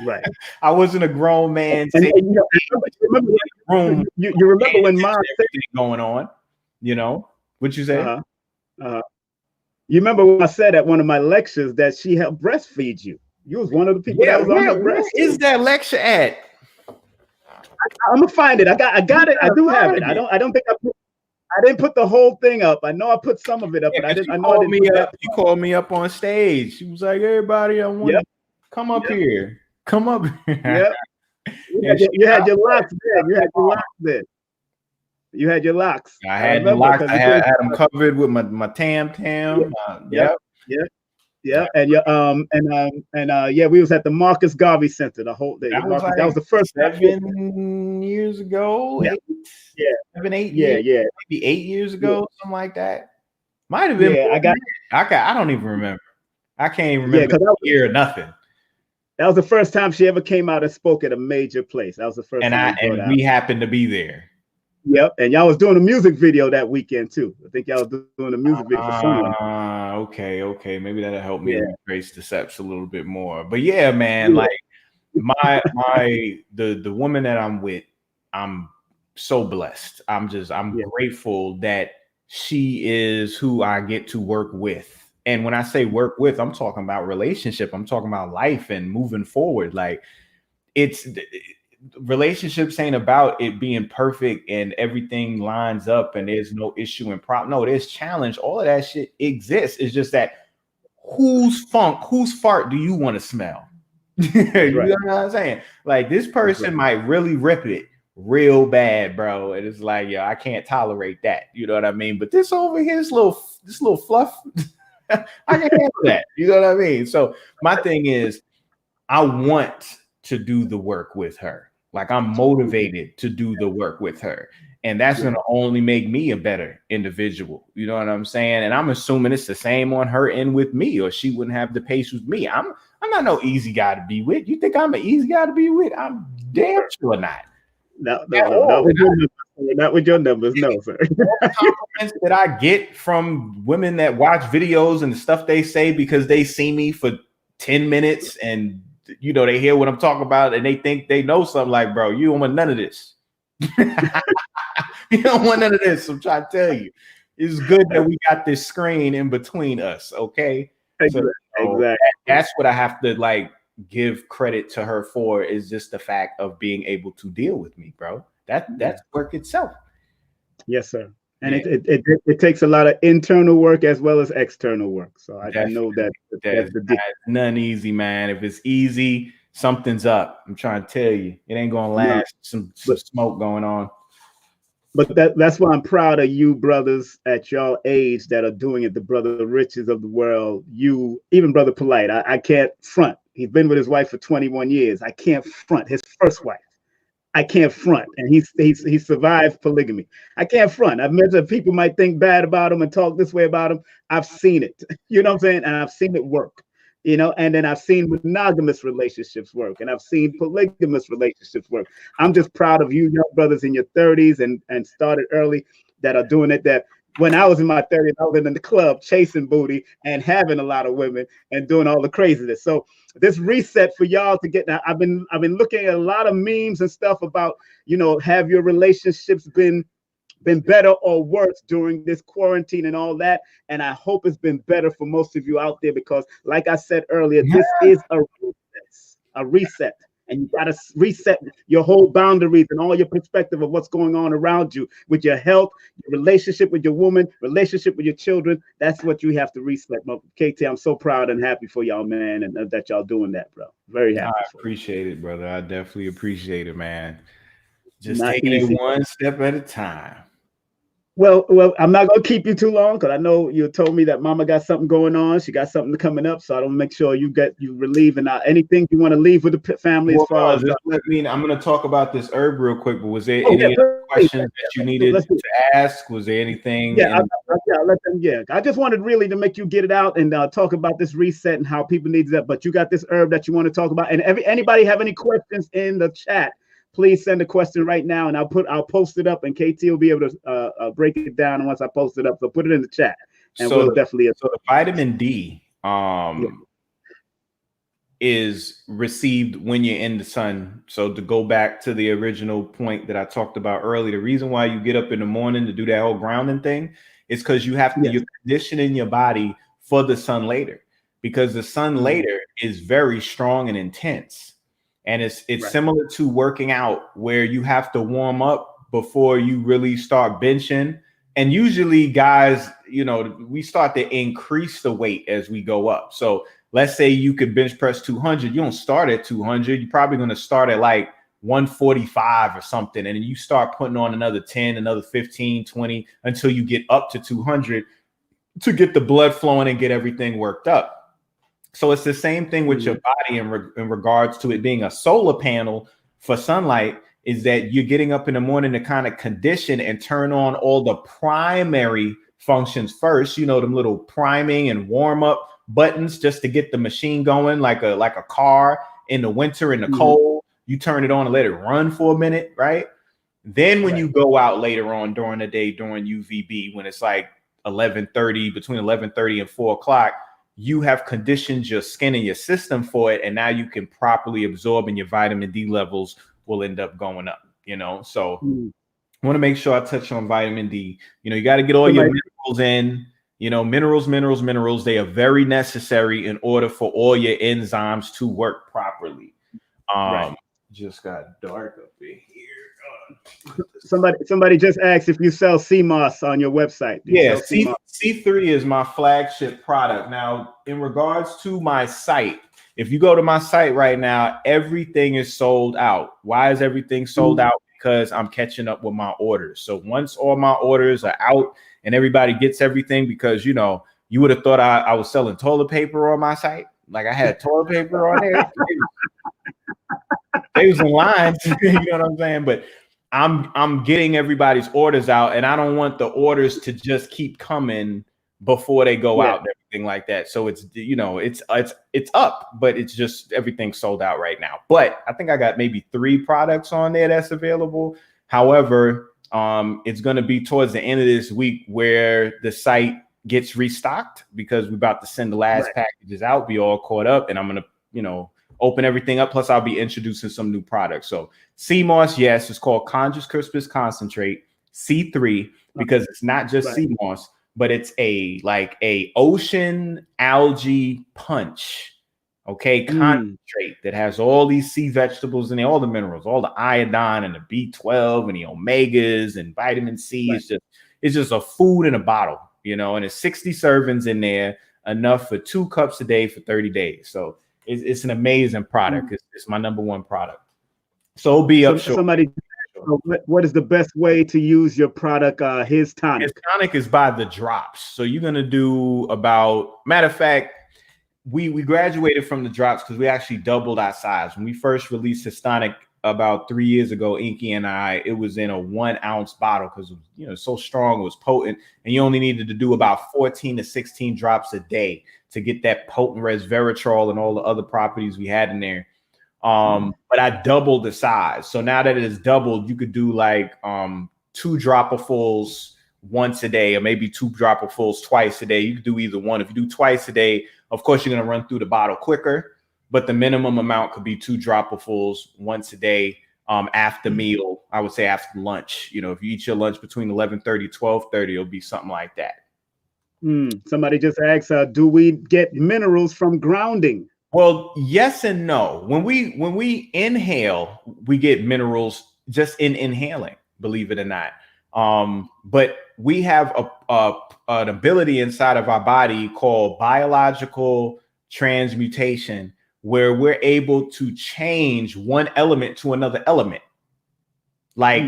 Right. I wasn't a grown man. And you remember when Mom said going on, you know, what'd you say? You remember when I said at one of my lectures that she helped breastfeed you? You was one of the people that was on her breast. Where is that lecture at? I'm gonna find it. I got it. I do have it. I don't think I didn't put the whole thing up. I know I put some of it up, but I didn't. I know I didn't put that. You called me up on stage. She was like, "Everybody, I want to come up here. Come up here." You had your locks there. You had your locks there. You had your locks. I had the locks. I had them covered with my tam. Yeah, and we was at the Marcus Garvey Center the whole day. That was the first 7 years ago. 7, 8 years. Maybe 8 years ago, something like that. Might have been. I don't even remember. I can't even remember the year or nothing. That was the first time she ever came out and spoke at a major place. That was the first time. And we happened to be there. Yep, and y'all was doing a music video that weekend too. I think y'all was doing a music video for someone. Okay, maybe that'll help me retrace the steps a little bit more. But yeah, man, like the woman that I'm with, I'm so blessed. I'm grateful that she is who I get to work with. And when I say work with, I'm talking about relationship. I'm talking about life and moving forward. Like relationships ain't about it being perfect and everything lines up and there's no issue and problem. No, there's challenge. All of that shit exists. It's just that whose fart do you want to smell? You know what I'm saying? Like this person might really rip it real bad, bro. And it's like, yo, I can't tolerate that. You know what I mean? But this over here, this little fluff, I can handle that. You know what I mean? So my thing is, I want to do the work with her. Like I'm motivated to do the work with her. And that's going to only make me a better individual. You know what I'm saying? And I'm assuming it's the same on her end with me, or she wouldn't have the pace with me. I'm not no easy guy to be with. You think I'm an easy guy to be with? I'm damn sure not. Not with your numbers, no, sir. Compliments that I get from women that watch videos and the stuff they say because they see me for 10 minutes and you know, they hear what I'm talking about and they think they know something. Like, bro, you don't want none of this. You don't want none of this. I'm trying to tell you. It's good that we got this screen in between us, okay? Exactly. That's what I have to like give credit to her for, is just the fact of being able to deal with me, bro. That's work itself. Yes, sir. And it takes a lot of internal work as well as external work. So I know that's none easy, man. If it's easy, something's up. I'm trying to tell you, it ain't gonna last. Some smoke going on. But that's why I'm proud of you brothers at y'all age that are doing it. The Brother Riches of the world. You, even Brother Polite. I can't front. He's been with his wife for 21 years. I can't front. His first wife. I can't front, and he survived polygamy. I can't front. I've met that people might think bad about him and talk this way about him. I've seen it, you know what I'm saying, and I've seen it work, you know. And then I've seen monogamous relationships work, and I've seen polygamous relationships work. I'm just proud of you, young brothers in your 30s and started early that are doing it. That when I was in my 30s, I was in the club chasing booty and having a lot of women and doing all the craziness. So this reset for y'all to get now. I've been looking at a lot of memes and stuff about, you know, have your relationships been better or worse during this quarantine and all that. And I hope it's been better for most of you out there, because like I said earlier, this is a reset. And you got to reset your whole boundaries and all your perspective of what's going on around you with your health, your relationship with your woman, relationship with your children. That's what you have to reset. KT, I'm so proud and happy for y'all, man, and that y'all doing that, bro. Very happy. I appreciate it, brother. I definitely appreciate it, man. Just taking it one step at a time. Well, I'm not gonna keep you too long because I know you told me that Mama got something going on. She got something coming up, so I don't make sure you relieve. And anything you want to leave with the family as Well, far no, as just let me. I'm going to talk about this herb real quick. But was there oh yeah, any other please, questions that you needed let's do it. to ask? Was there anything Yeah, in? yeah, I'll let them. Yeah, I just wanted really to make you get it out and talk about this reset and how people need that. But you got this herb that you want to talk about, and anybody have any questions in the chat? Please send a question right now, and I'll post it up, and KT will be able to break it down once I post it up. So put it in the chat, and So, we'll definitely. so the vitamin D Yeah. is received when you're in the sun. So to go back to the original point that I talked about earlier, the reason why you get up in the morning to do that whole grounding thing is because you have to, you're conditioning your body for the sun later, because the sun later is very strong and intense. And it's similar to working out, where you have to warm up before you really start benching. And usually guys, you know, we start to increase the weight as we go up. So let's say you could bench press 200. You don't start at 200. You're probably going to start at like 145 or something. And then you start putting on another 10, another 15, 20, until you get up to 200 to get the blood flowing and get everything worked up. So it's the same thing with your body in regards to it being a solar panel for sunlight, is that you're getting up in the morning to kind of condition and turn on all the primary functions first, you know, them little priming and warm up buttons just to get the machine going, like a car in the winter in the cold. You turn it on and let it run for a minute, right? Then when you go out later on during the day, during UVB, when it's like 11:30, between 11:30 and 4 o'clock, you have conditioned your skin and your system for it, and now you can properly absorb, and your vitamin D levels will end up going up, you know. So I want to make sure I touch on vitamin D. You know, you got to get all your minerals in, you know, minerals. They are very necessary in order for all your enzymes to work properly. Just got dark up in here. Somebody just asked if you sell CMOS on your website. Yeah, C3 is my flagship product. Now, in regards to my site, if you go to my site right now, everything is sold out. Why is everything sold out? Because I'm catching up with my orders. So once all my orders are out and everybody gets everything, because, you know, you would have thought I was selling toilet paper on my site. Like I had toilet paper on there. They was in line, you know what I'm saying? But I'm getting everybody's orders out, and I don't want the orders to just keep coming before they go out and everything like that. So it's, you know, it's up, but it's just everything's sold out right now. But I think I got maybe 3 products on there that's available. However, it's going to be towards the end of this week where the site gets restocked, because we're about to send the last packages out, be all caught up, and I'm going to, you know, open everything up. Plus, I'll be introducing some new products. So CMOS, yes, it's called Chondrus crispus concentrate, C3, because it's not just CMOS, but it's a ocean algae punch. Okay, concentrate that has all these sea vegetables in there, all the minerals, all the iodine and the B12 and the omegas and vitamin C. It's just a food in a bottle, you know, and it's 60 servings in there, enough for 2 cups a day for 30 days. So it's an amazing product. It's my #1 product. So it'll be up short. Somebody, what is the best way to use your product? His tonic. His tonic is by the drops. So you're gonna do about, matter of fact, we graduated from the drops because we actually doubled our size. When we first released his tonic about 3 years ago, Inky and I, it was in a 1 ounce bottle because, you know, so strong, it was potent, and you only needed to do about 14 to 16 drops a day to get that potent resveratrol and all the other properties we had in there. But I doubled the size. So now that it is doubled, you could do like 2 dropperfuls once a day, or maybe 2 dropperfuls twice a day. You could do either one. If you do twice a day, of course, you're going to run through the bottle quicker, but the minimum amount could be 2 dropperfuls once a day. After meal, I would say after lunch. You know, if you eat your lunch between 11:30 12:30, it'll be something like that. Somebody just asked, do we get minerals from grounding? Well, yes and no. When we inhale, we get minerals just in inhaling, believe it or not. But we have an ability inside of our body called biological transmutation, where we're able to change one element to another element. Like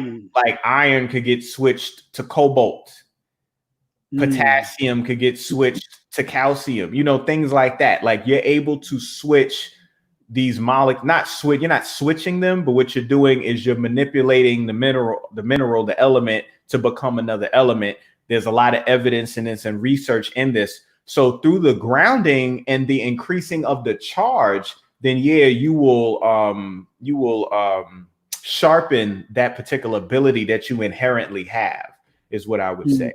iron could get switched to cobalt. Potassium could get switched to calcium, things like that. Like you're able to switch these molecules, you're not switching them, but what you're doing is you're manipulating the mineral, the element to become another element. There's a lot of evidence in this and research in this. So through the grounding and the increasing of the charge, then you will sharpen that particular ability that you inherently have, is what I would say.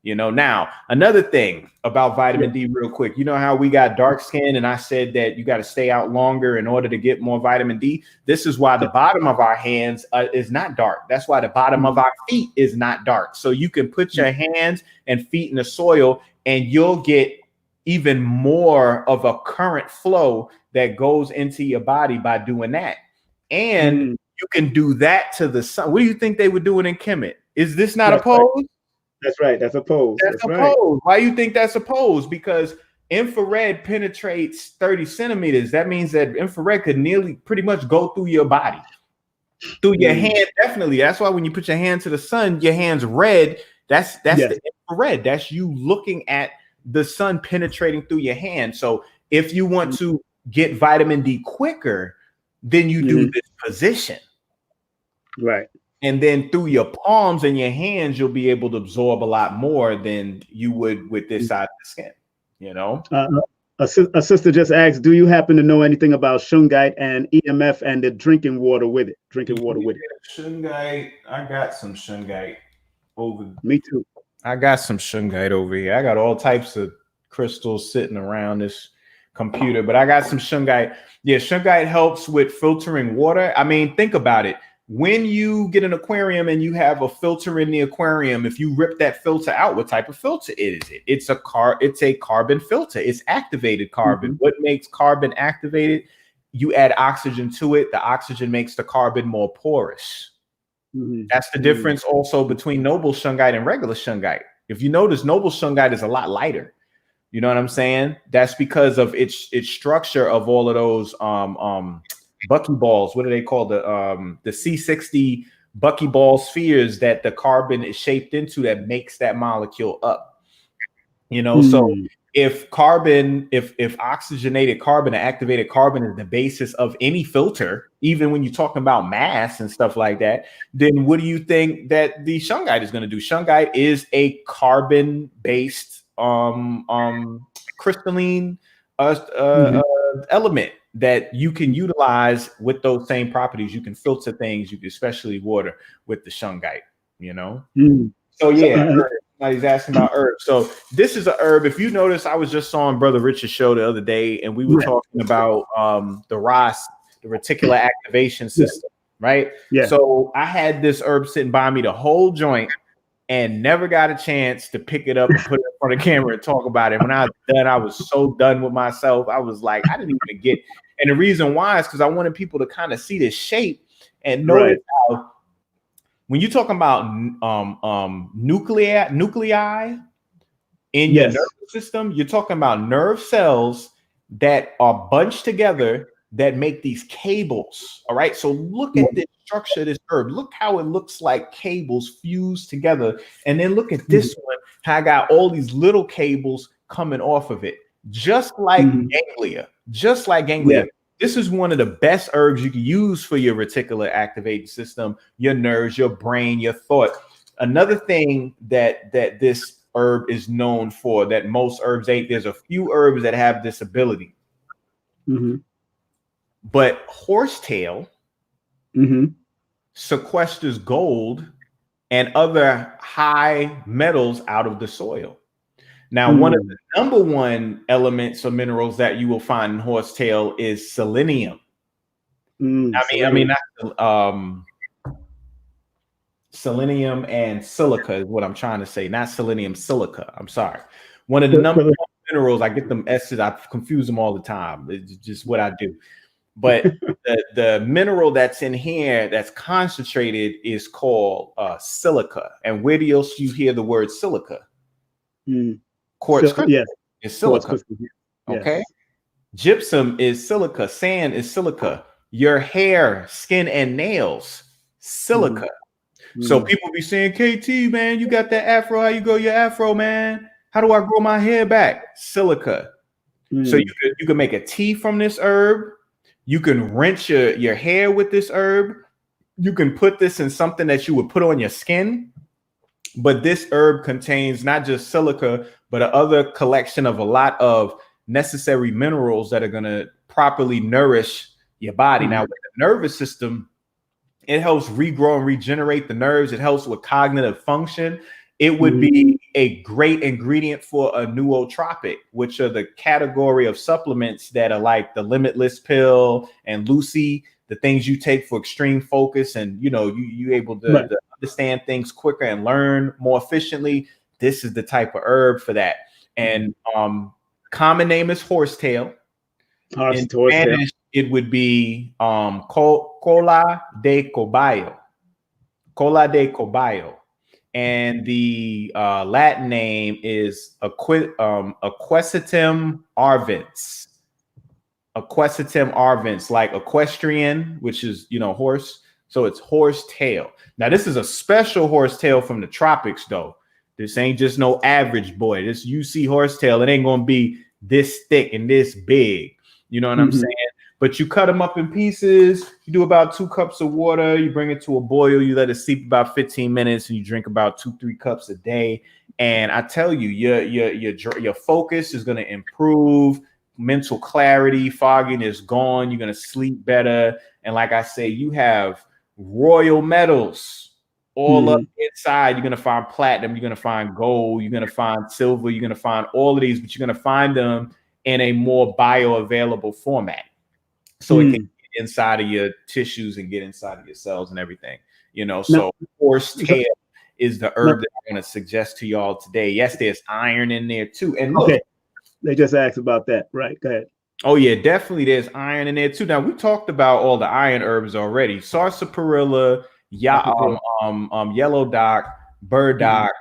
Now another thing about vitamin D real quick, how we got dark skin and I said that you got to stay out longer in order to get more vitamin D. This is why the bottom of our hands is not dark. That's why the bottom of our feet is not dark. So you can put your hands and feet in the soil and you'll get even more of a current flow that goes into your body by doing that. And you can do that to the sun. What do you think they were doing in Kemet? Is this not a pose? Right. That's right. That's a pose. That's a pose. Why do you think that's a pose? Because infrared penetrates 30 centimeters. That means that infrared could nearly pretty much go through your body, through your hand. Definitely. That's why when you put your hand to the sun, your hand's red. That's the infrared. That's you looking at the sun penetrating through your hand. So if you want to get vitamin D quicker, then you do this position. Right. And then through your palms and your hands, you'll be able to absorb a lot more than you would with this side of the skin, A sister just asked, do you happen to know anything about Shungite and EMF and the drinking water with it? Shungite, I got some Shungite over. Me too. I got some Shungite over here. I got all types of crystals sitting around this computer, but I got some Shungite. Yeah, Shungite helps with filtering water. I mean, think about it. When you get an aquarium and you have a filter in the aquarium, if you rip that filter out, what type of filter is it? It's a carbon filter. It's activated carbon. What makes carbon activated? You add oxygen to it. The oxygen makes the carbon more porous. That's the difference also between noble Shungite and regular Shungite. If you notice, noble Shungite is a lot lighter. You know what I'm saying? That's because of its structure of all of those buckyballs. What do they call the C60 buckyball spheres that the carbon is shaped into that makes that molecule up? So if oxygenated carbon or activated carbon is the basis of any filter, even when you're talking about mass and stuff like that, then what do you think that the Shungite is going to do? Shungite is a carbon-based crystalline element that you can utilize with those same properties. You can filter things, you can, especially water, with the Shungite, So somebody's asking about herbs. So this is a herb. If you notice, I was just on Brother Richard's show the other day, and we were talking about the RAS, the reticular activation system, right? Yeah. So I had this herb sitting by me the whole joint and never got a chance to pick it up and put it in front of the camera and talk about it. When I was done, I was so done with myself. I was like, I didn't even get. And the reason why is because I wanted people to kind of see this shape and notice how when you're talking about nuclei in your nervous system, you're talking about nerve cells that are bunched together that make these cables. All right. So look at the structure of this herb. Look how it looks like cables fused together. And then look at this one, how I got all these little cables coming off of it, just like ganglia, Yeah. This is one of the best herbs you can use for your reticular activating system, your nerves, your brain, your thought. Another thing that this herb is known for that most herbs ain't, there's a few herbs that have this ability. But horsetail sequesters gold and other high metals out of the soil. Now, one of the number one elements or minerals that you will find in horsetail is selenium. Selenium and silica is what I'm trying to say. Not selenium, silica. I'm sorry. One of the number one minerals, I get them S's, I confuse them all the time. It's just what I do. But the mineral that's in here that's concentrated is called silica. And where else you hear the word silica? Quartz crystal is silica. Okay. Gypsum is silica. Sand is silica. Your hair, skin, and nails, silica. So people be saying, KT, man, you got that afro. How you grow your afro, man? How do I grow my hair back? Silica. So you can make a tea from this herb. You can rinse your hair with this herb. You can put this in something that you would put on your skin. But this herb contains not just silica, but another collection of a lot of necessary minerals that are going to properly nourish your body. Now, with the nervous system, it helps regrow and regenerate the nerves. It helps with cognitive function. It would be a great ingredient for a nootropic, which are the category of supplements that are like the Limitless pill and Lucy, the things you take for extreme focus, and you able to understand things quicker and learn more efficiently. This is the type of herb for that. And common name is horsetail. In Spanish, it would be cola de cobayo. Cola de cobayo. And the Latin name is Equisetum arvens. Equisetum arvens, like equestrian, which is, horse. So it's horsetail. Now, this is a special horsetail from the tropics, though. This ain't just no average boy. This UC horsetail, it ain't going to be this thick and this big. You know what I'm saying? But you cut them up in pieces. You do about 2 cups of water. You bring it to a boil. You let it steep about 15 minutes, and you drink about 2-3 cups a day. And I tell you, your focus is going to improve. Mental clarity, fogginess gone. You're going to sleep better. And like I say, you have royal metals all up inside. You're going to find platinum. You're going to find gold. You're going to find silver. You're going to find all of these, but you're going to find them in a more bioavailable format. So it can get inside of your tissues and get inside of your cells and everything, So horsetail is the herb that I'm going to suggest to y'all today. Yes, there's iron in there too. And look, they just asked about that. Right. Go ahead. Oh, yeah, definitely. There's iron in there too. Now, we talked about all the iron herbs already. Sarsaparilla, yellow dock, burdock,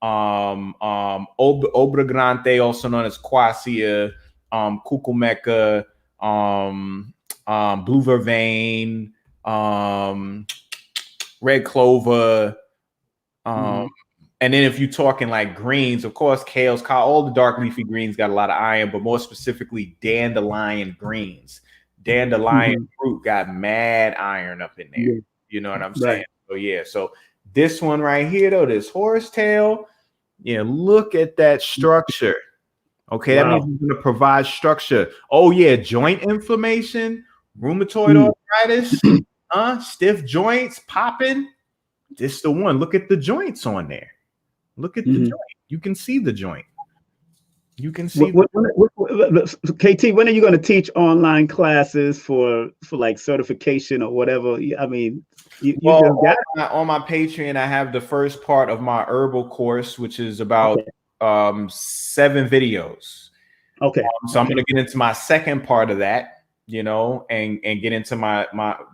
obregrante, also known as quassia, cucumeca, blue vervain, red clover, and then if you're talking like greens, of course, kales, all the dark leafy greens got a lot of iron, but more specifically dandelion greens. Dandelion fruit got mad iron up in there. You know what I'm saying? So yeah, so this one right here though, this horsetail, look at that structure. Okay, that means it's going to provide structure. Oh yeah, joint inflammation, rheumatoid arthritis, stiff joints, popping. This the one. Look at the joints on there. Look at the joint. You can see the joint. You can see. KT, when are you going to teach online classes for like certification or whatever? I mean, on my Patreon, I have the first part of my herbal course, which is about 7 videos. So I'm going to get into my second part of that, and get into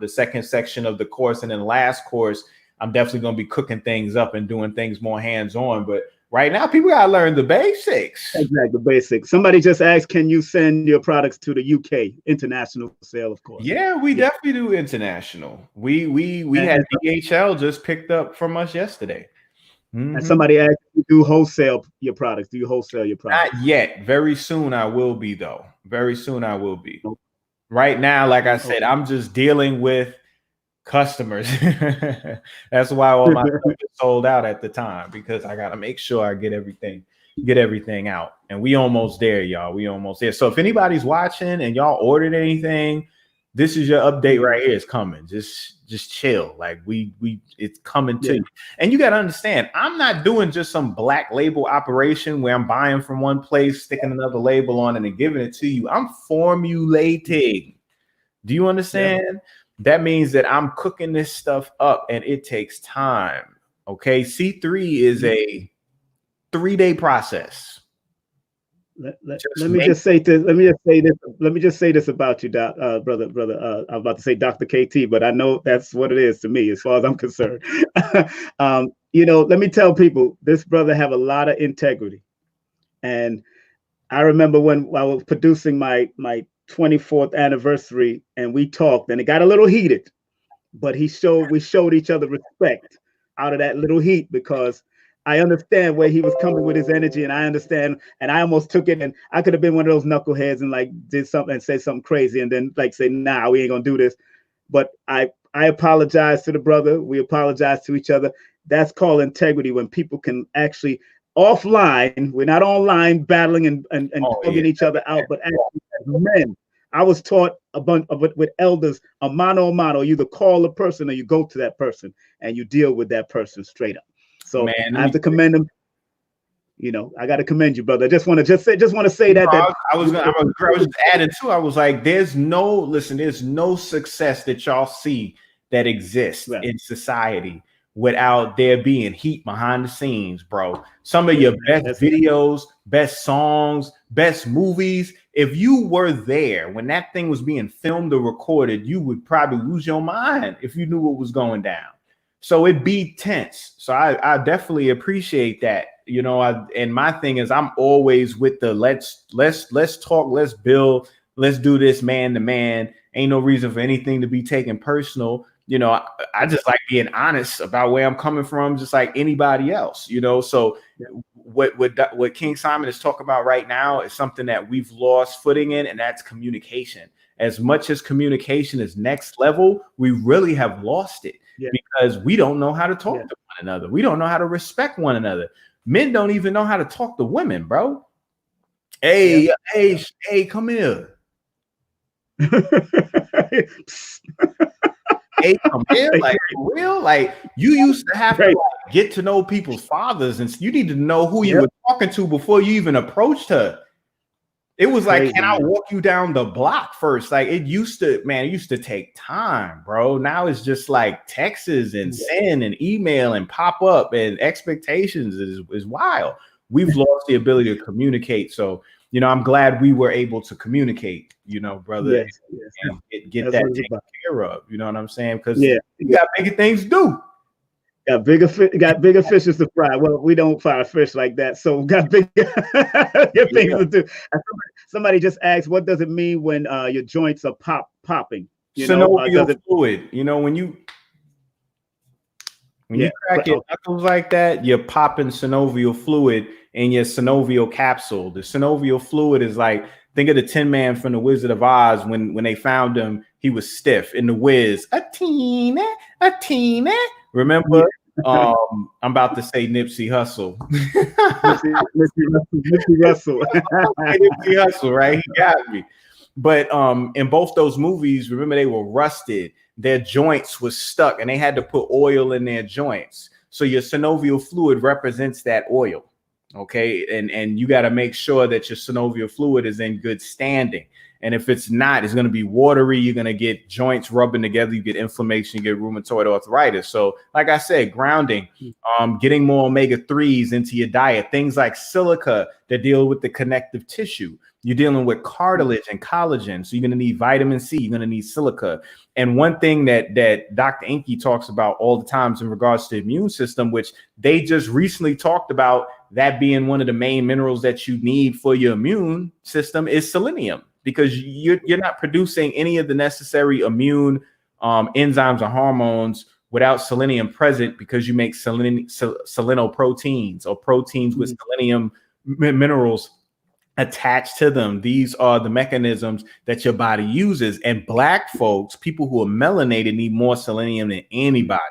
the second section of the course, and then last course, I'm definitely going to be cooking things up and doing things more hands-on. But right now, people got to learn the basics. Exactly, the basics. Somebody just asked, can you send your products to the UK? International sale, of course. Yeah, we definitely do international. We had DHL just picked up from us yesterday. And somebody asked, do you wholesale your products? Do you wholesale your products? Not yet. Very soon I will be, though. Very soon I will be. Right now, like I said, I'm just dealing with customers. That's why all my stuff is sold out at the time, because I got to make sure I get everything out. And we almost there, y'all. We almost there. So if anybody's watching and y'all ordered anything, this is your update right here. It's coming. Just chill. Like it's coming to you. And you got to understand, I'm not doing just some black label operation where I'm buying from one place, sticking another label on it and giving it to you. I'm formulating. Do you understand? Yeah. That means that I'm cooking this stuff up and it takes time. Okay. C3 is a 3-day process. Let me just say this about you, brother. I'm about to say Dr. KT, but I know that's what it is to me, as far as I'm concerned. Let me tell people, this brother have a lot of integrity. And I remember when I was producing my 24th anniversary, and we talked, and it got a little heated, but we showed each other respect. out of that little heat, because I understand where he was coming with his energy, and I understand, and I almost took it, and I could have been one of those knuckleheads and like did something and said something crazy, and then like say, nah, we ain't gonna do this. But I apologize to the brother. We apologize to each other. That's called integrity, when people can actually offline, we're not online battling and dogging each other out, but actually as men. I was taught a bunch of with elders, a mano a mano. You either call a person or you go to that person and you deal with that person straight up. So man, I have to commend him. You know, I got to commend you, brother. I just want to say that. I was just adding too. I was like, there's no success that y'all see that exists in society without there being heat behind the scenes, bro. Some of your best videos, best songs, best movies, if you were there when that thing was being filmed or recorded, you would probably lose your mind if you knew what was going down. So it'd be tense. So I definitely appreciate that. You know, and my thing is, I'm always with the let's talk, let's build, let's do this man to man. Ain't no reason for anything to be taken personal. You know, I just like being honest about where I'm coming from, just like anybody else, you know. So what King Simon is talking about right now is something that we've lost footing in, and that's communication. As much as communication is next level, we really have lost it because we don't know how to talk to one another. We don't know how to respect one another. Men don't even know how to talk to women, bro. Hey, come here. Hey, come here, like for real. Like you used to have to like, get to know people's fathers, and you need to know who you were talking to before you even approached her. It was like, can I walk you down the block first? Like it used to take time, bro. Now it's just like texts and send and email and pop up, and expectations is wild. We've lost the ability to communicate. So, you know, I'm glad we were able to communicate, you know, brother, and get that taken care of. You know what I'm saying? Because you got bigger things to do. Got bigger fishes to fry. Well, we don't fry fish like that, so got bigger things to do. Somebody just asked, what does it mean when your joints are popping? Synovial fluid. You know, when you crack your knuckles like that, you're popping synovial fluid in your synovial capsule. The synovial fluid is like, think of the Tin Man from the Wizard of Oz. When they found him, he was stiff in the Wiz. A teeny. Remember? I'm about to say Nipsey Hussle. Nipsey Hussle. Nipsey Hussle, right? He got me. But in both those movies, remember, they were rusted. Their joints was stuck, and they had to put oil in their joints. So your synovial fluid represents that oil. Okay, and you got to make sure that your synovial fluid is in good standing. And if it's not, it's going to be watery. You're going to get joints rubbing together. You get inflammation, you get rheumatoid arthritis. So like I said, grounding, getting more omega-3s into your diet, things like silica that deal with the connective tissue. You're dealing with cartilage and collagen. So you're going to need vitamin C. You're going to need silica. And one thing that Dr. Inky talks about all the times in regards to the immune system, which they just recently talked about, that being one of the main minerals that you need for your immune system, is selenium. Because you're not producing any of the necessary immune enzymes or hormones without selenium present, because you make selenoproteins or proteins with selenium minerals attached to them. These are the mechanisms that your body uses. And Black folks, people who are melanated, need more selenium than anybody.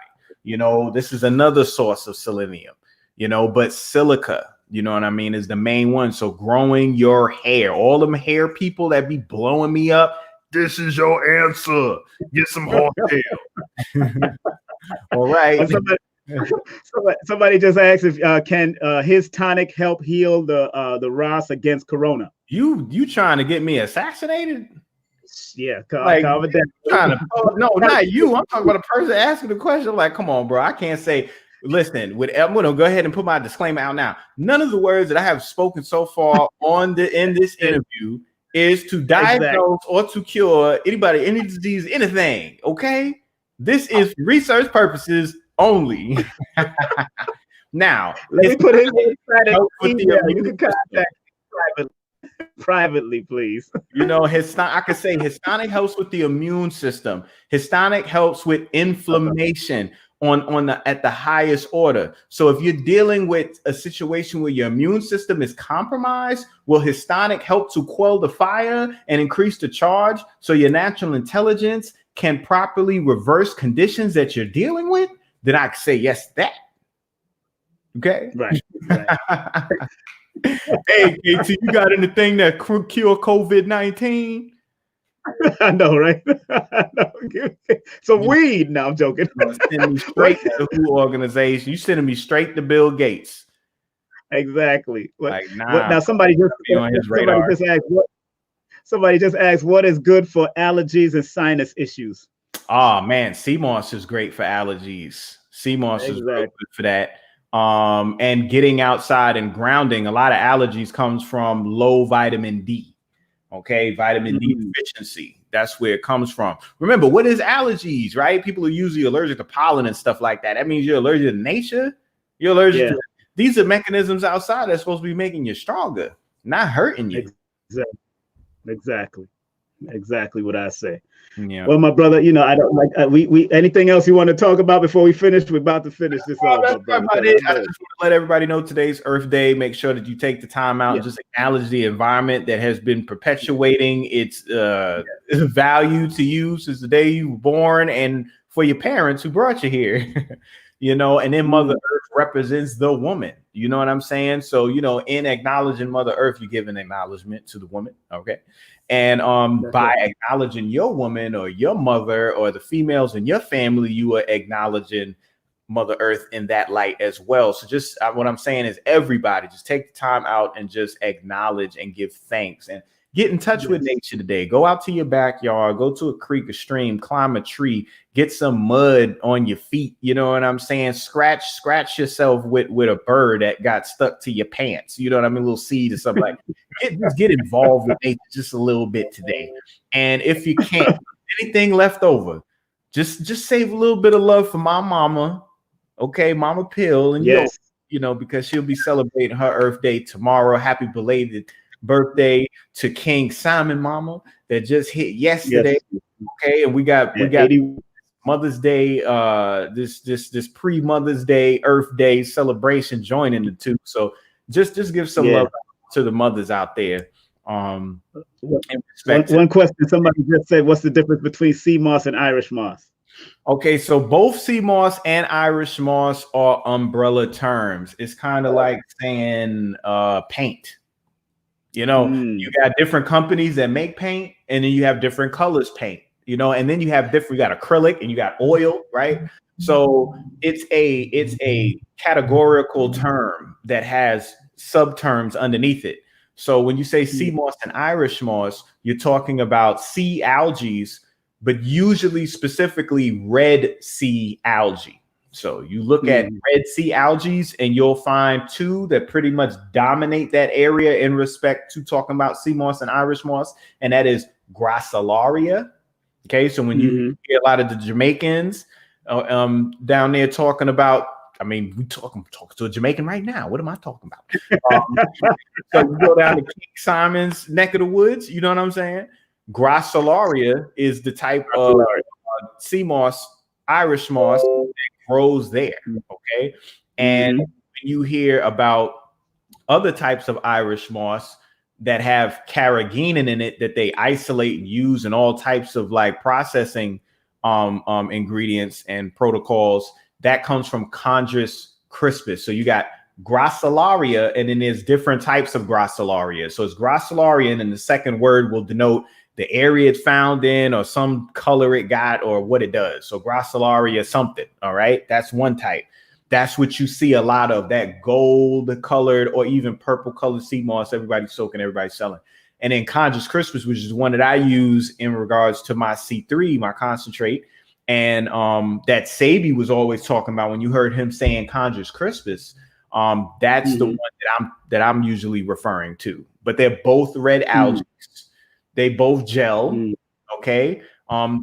You know, this is another source of selenium, you know, but silica, you know what I mean, is the main one. So growing your hair, all them hair people that be blowing me up, this is your answer. Get some Horsetail. All right. Somebody just asked if can his tonic help heal the ROS against corona? You trying to get me assassinated? Yeah, like, no, not you. I'm talking about a person asking the question. Like, come on, bro. I can't say. Listen, I'm going to go ahead and put my disclaimer out now. None of the words that I have spoken so far in this interview is to diagnose or to cure anybody, any disease, anything. Okay, this is for research purposes only. Now, let me put his website in email. You can contact privately, please. You know, I could say Histonic helps with the immune system. Histonic helps with inflammation. at the highest order. So if you're dealing with a situation where your immune system is compromised, will histonic help to quell the fire and increase the charge so your natural intelligence can properly reverse conditions that you're dealing with? Then I could say yes to that. Okay. Right. Hey, KT, you got anything that could cure COVID-19? I know, right? Some weed. No, I'm joking. Send me straight to the WHO organization. You sending me straight to Bill Gates. Exactly. Like, nah, now somebody just asked what is good for allergies and sinus issues. Oh man, CMOS is great for allergies. CMOS is real good for that. And getting outside and grounding. A lot of allergies comes from low vitamin D. Okay, vitamin D deficiency. That's where it comes from. Remember, what is allergies, right? People are usually allergic to pollen and stuff like that. That means you're allergic to nature. You're allergic to, these are mechanisms outside that's supposed to be making you stronger, not hurting you. Exactly what I say. Yeah. Well, my brother, you know, I don't like we anything else you want to talk about before we finish? We're about to finish this off. I just want to let everybody know today's Earth Day. Make sure that you take the time out and just acknowledge the environment that has been perpetuating its value to you since the day you were born, and for your parents who brought you here. You know, and then Mother Earth represents the woman. You know what I'm saying? So, you know, in acknowledging Mother Earth, you give an acknowledgement to the woman. Okay. And by acknowledging your woman or your mother or the females in your family, you are acknowledging Mother Earth in that light as well. So just what I'm saying is everybody just take the time out and just acknowledge and give thanks and get in touch with nature today. Go out to your backyard, go to a creek, a stream, climb a tree, get some mud on your feet. You know what I'm saying? Scratch yourself with a bird that got stuck to your pants. You know what I mean? A little seed or something like that. Just get involved with nature just a little bit today. And if you can't, anything left over, just save a little bit of love for my mama. Okay, Mama Pill. And you know, because she'll be celebrating her Earth Day tomorrow. Happy belated birthday to King Simon mama that just hit yesterday. Okay, and we got Mother's Day, this pre-Mother's Day Earth Day celebration joining the two. So just give some love to the mothers out there. One question somebody just said, what's the difference between sea moss and Irish moss? Okay, so both sea moss and Irish moss are umbrella terms. It's kind of like saying paint. You know, you got different companies that make paint, and then you have different colors paint, you know, and then you got acrylic and you got oil, right? So it's a categorical term that has subterms underneath it. So when you say sea moss and Irish moss, you're talking about sea algae, but usually specifically red sea algae. So you look at red sea algae and you'll find two that pretty much dominate that area in respect to talking about sea moss and Irish moss, and that is Gracilaria. Okay, so when you hear a lot of the Jamaicans down there talking about, I mean, we talking to a Jamaican right now. What am I talking about? So you go down to King Simon's neck of the woods. You know what I'm saying? Gracilaria is the type of sea moss, Irish moss that grows there. Okay, and when you hear about other types of Irish moss that have carrageenan in it that they isolate and use in all types of like processing ingredients and protocols, that comes from Chondrus crispus. So you got Gracilaria, and then there's different types of Gracilaria. So it's Gracilaria, and then the second word will denote the area it's found in or some color it got or what it does. So Gracilaria something, all right? That's one type. That's what you see a lot of, that gold colored or even purple colored sea moss. Everybody's soaking, everybody's selling. And then Chondrus crispus, which is one that I use in regards to my C3, my concentrate. And that Sebi was always talking about when you heard him saying Chondrus crispus. That's the one that I'm usually referring to. But they're both red algae. They both gel, okay?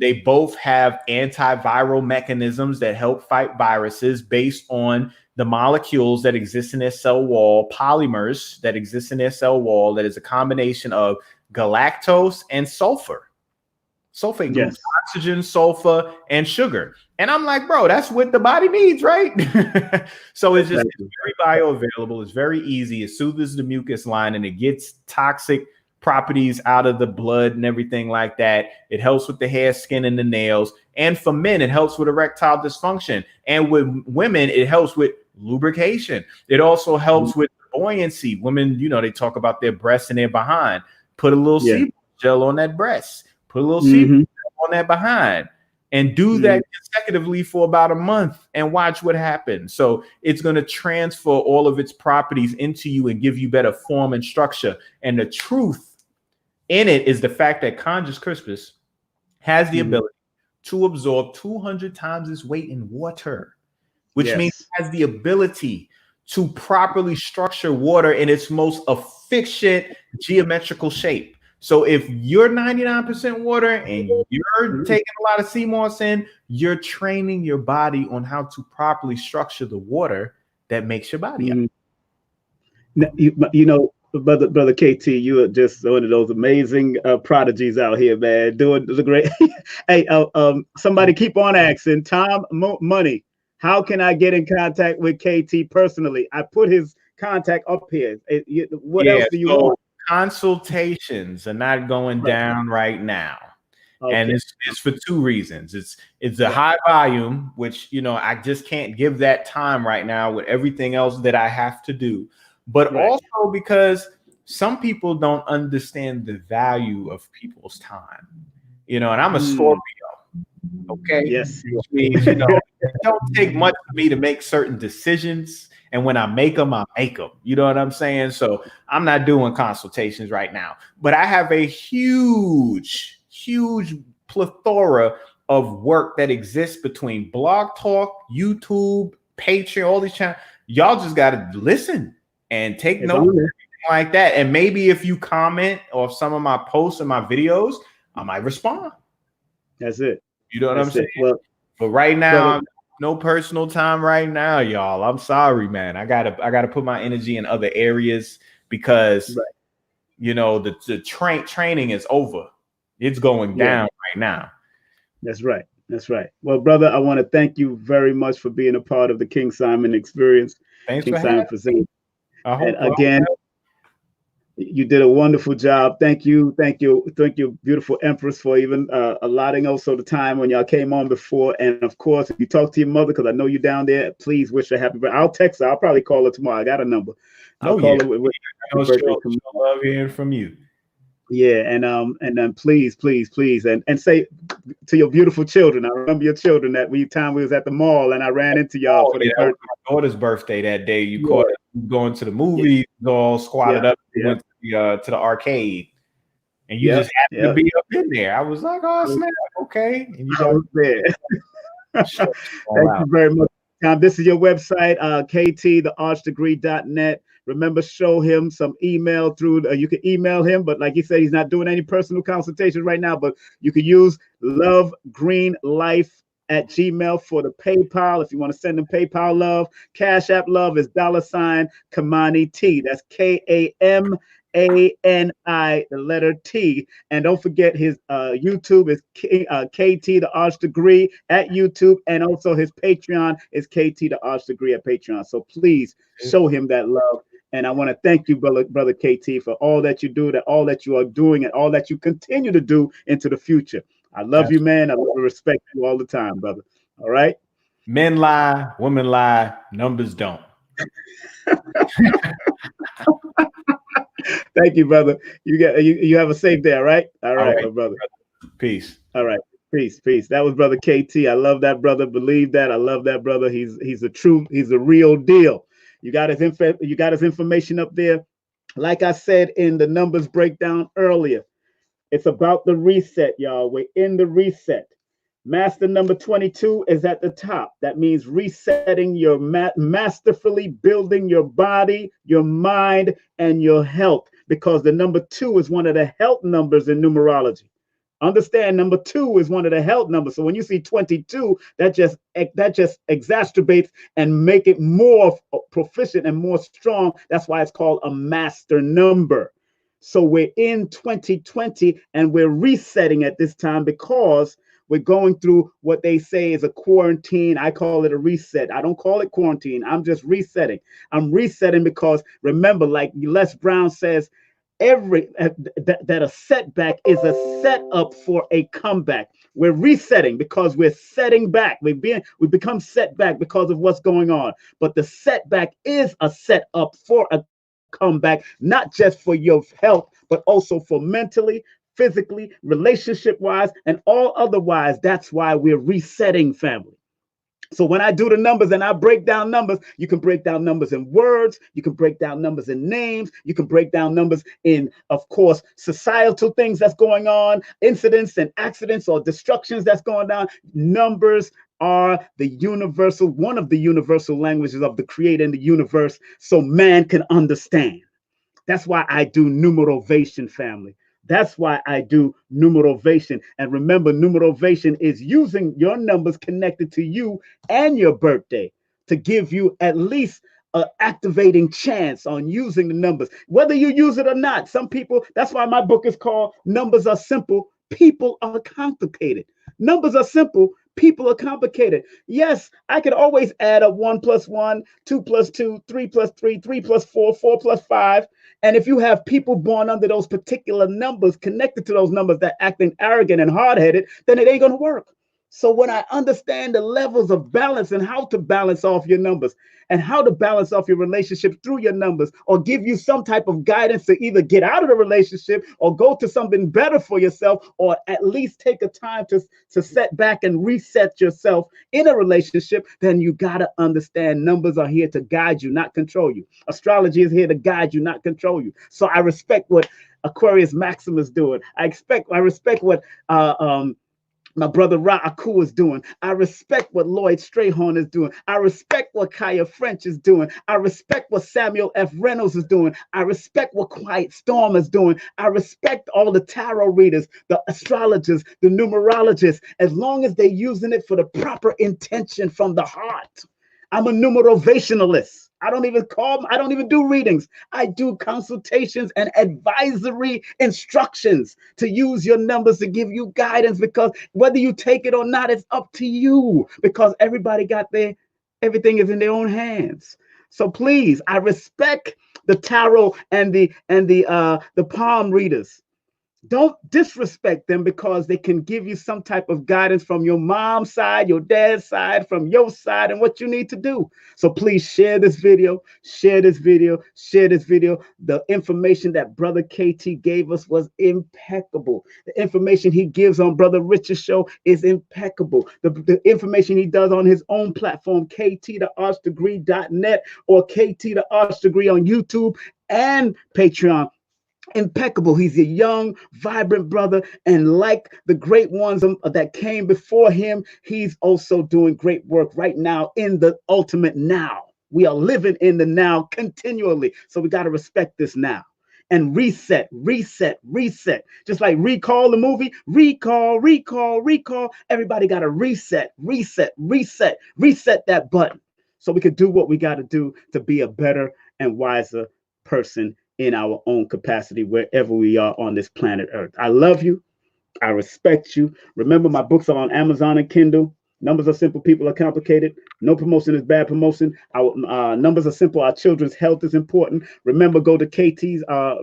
They both have antiviral mechanisms that help fight viruses based on the molecules that exist in their cell wall, polymers that exist in their cell wall, that is a combination of galactose and sulfur. sulfate Yes. groups, oxygen, sulfur, and sugar. And I'm like, bro, that's what the body needs, right? So it's just it's very bioavailable. It's very easy. It soothes the mucus line and it gets toxic properties out of the blood and everything like that. It helps with the hair, skin, and the nails. And for men, it helps with erectile dysfunction. And with women, it helps with lubrication. It also helps with buoyancy. Women, you know, they talk about their breasts and their behind. Put a little sea gel on that breast. Put a little sea gel on that behind. And do that consecutively for about a month and watch what happens. So it's going to transfer all of its properties into you and give you better form and structure. And the truth in it is the fact that Conjus crispus has the ability to absorb 200 times its weight in water, which means it has the ability to properly structure water in its most efficient geometrical shape. So if you're 99% water and you're taking a lot of CMOS in, you're training your body on how to properly structure the water that makes your body up. You know, brother KT, you are just one of those amazing prodigies out here, man. Doing the great. Hey, somebody keep on asking. Tom Money, how can I get in contact with KT personally? I put his contact up here. What else do you want? Consultations are not going down right now. Okay. And it's for two reasons. It's a high volume, which, you know, I just can't give that time right now with everything else that I have to do. But also because some people don't understand the value of people's time. You know, and I'm a Scorpio. Okay. Yes. Which means, you know, it don't take much for me to make certain decisions. And when I make them, I make them. You know what I'm saying? So I'm not doing consultations right now. But I have a huge plethora of work that exists between Blog Talk, YouTube, Patreon, all these channels. Y'all just got to listen and take notes like that. And maybe if you comment or some of my posts and my videos, I might respond. That's it. You know what I'm saying? Well, but right now, no personal time right now, y'all. I'm sorry, man. I gotta put my energy in other areas because you know the training is over. It's going down right now. That's right. That's right. Well, brother, I want to thank you very much for being a part of the King Simon experience. Thanks King for Simon having me. And again, you did a wonderful job. Thank you, beautiful Empress, for even allotting also the time when y'all came on before. And of course, if you talk to your mother, because I know you're down there, please wish her happy birthday. I'll text her. I'll probably call her tomorrow. I got a number. I'll call her with she'll love hearing from you. Yeah, and then please, and say to your beautiful children. I remember your children that we was at the mall and I ran into y'all for their birthday. My daughter's birthday that day. You caught it going to the movies, all squatted up, went to the arcade, and you just happened to be up in there. I was like, oh snap, okay. And you was there. Thank you very much. This is your website, ktthearchdegree.net. Remember, show him some email through, you can email him, but like you said, he's not doing any personal consultations right now, but you can use lovegreenlife@gmail for the PayPal. If you want to send him PayPal love, Cash App love is $KamaniT. That's KAMANI, the letter T. And don't forget his YouTube is KT the Arch Degree at YouTube, and also his Patreon is KT the Arch Degree at Patreon. So please show him that love. And I want to thank you, brother KT, for all that you do, all that you are doing, and all that you continue to do into the future. I love you, man. I love and respect you all the time, brother. All right. Men lie, women lie, numbers don't. Thank you, brother. You have a safe day, all right? All right, my brother. Peace. All right. Peace. That was brother KT. I love that brother. Believe that. I love that brother. He's the real deal. You got his information up there. Like I said in the numbers breakdown earlier, it's about the reset, y'all. We're in the reset. Master number 22 is at the top. That means resetting your masterfully building your body, your mind, and your health, because the number 2 is one of the health numbers in numerology. Understand, number 2 is one of the health numbers. So when you see 22, that just exacerbates and make it more proficient and more strong. That's why it's called a master number. So we're in 2020 and we're resetting at this time because we're going through what they say is a quarantine. I call it a reset. I don't call it quarantine. I'm just resetting. I'm resetting because remember, like Les Brown says, that a setback is a setup for a comeback. We're resetting because we're setting back. We become setback because of what's going on. But the setback is a setup for a comeback, not just for your health, but also for mentally, physically, relationship wise, and all otherwise. That's why we're resetting, family. So when I do the numbers and I break down numbers, you can break down numbers in words, you can break down numbers in names, you can break down numbers in, of course, societal things that's going on, incidents and accidents or destructions that's going on. Numbers are the universal, one of the universal languages of the creator in the universe, so man can understand. That's why I do numerovation, family. That's why I do numerovation. And remember, numerovation is using your numbers connected to you and your birthday to give you at least an activating chance on using the numbers, whether you use it or not. Some people, that's why my book is called Numbers Are Simple, People Are Complicated. Numbers are simple, people are complicated. Yes, I could always add up 1 + 1, 2 + 2, 3 + 3, 3 + 4, 4 + 5. And if you have people born under those particular numbers connected to those numbers that acting arrogant and hard-headed, then it ain't going to work. So when I understand the levels of balance and how to balance off your numbers and how to balance off your relationship through your numbers, or give you some type of guidance to either get out of the relationship or go to something better for yourself, or at least take a time to set back and reset yourself in a relationship, then you got to understand numbers are here to guide you, not control you. Astrology is here to guide you, not control you. So I respect what Aquarius Maxim is doing. I respect what my brother Ra Aku is doing. I respect what Lloyd Strayhorn is doing. I respect what Kaya French is doing. I respect what Samuel F. Reynolds is doing. I respect what Quiet Storm is doing. I respect all the tarot readers, the astrologers, the numerologists, as long as they're using it for the proper intention from the heart. I'm a numerovationalist. I don't even do readings. I do consultations and advisory instructions to use your numbers to give you guidance, because whether you take it or not, it's up to you, because everybody got everything is in their own hands. So please, I respect the tarot and the palm readers. Don't disrespect them, because they can give you some type of guidance from your mom's side, your dad's side, from your side, and what you need to do. So please share this video, share this video, share this video. The information that Brother KT gave us was impeccable. The information he gives on Brother Richard's show is impeccable. The information he does on his own platform, kttheartsdegree.net or KT the Arts Degree on YouTube and Patreon, impeccable. He's a young, vibrant brother, and like the great ones that came before him, he's also doing great work right now in the ultimate now. We are living in the now continually, so we got to respect this now and reset. Just like Recall, the movie, recall. Everybody got to reset that button, so we could do what we got to do to be a better and wiser person in our own capacity, wherever we are on this planet Earth. I love you. I respect you. Remember, my books are on Amazon and Kindle. Numbers are simple, people are complicated. No promotion is bad promotion. Our numbers are simple. Our children's health is important. Remember, go to KT's.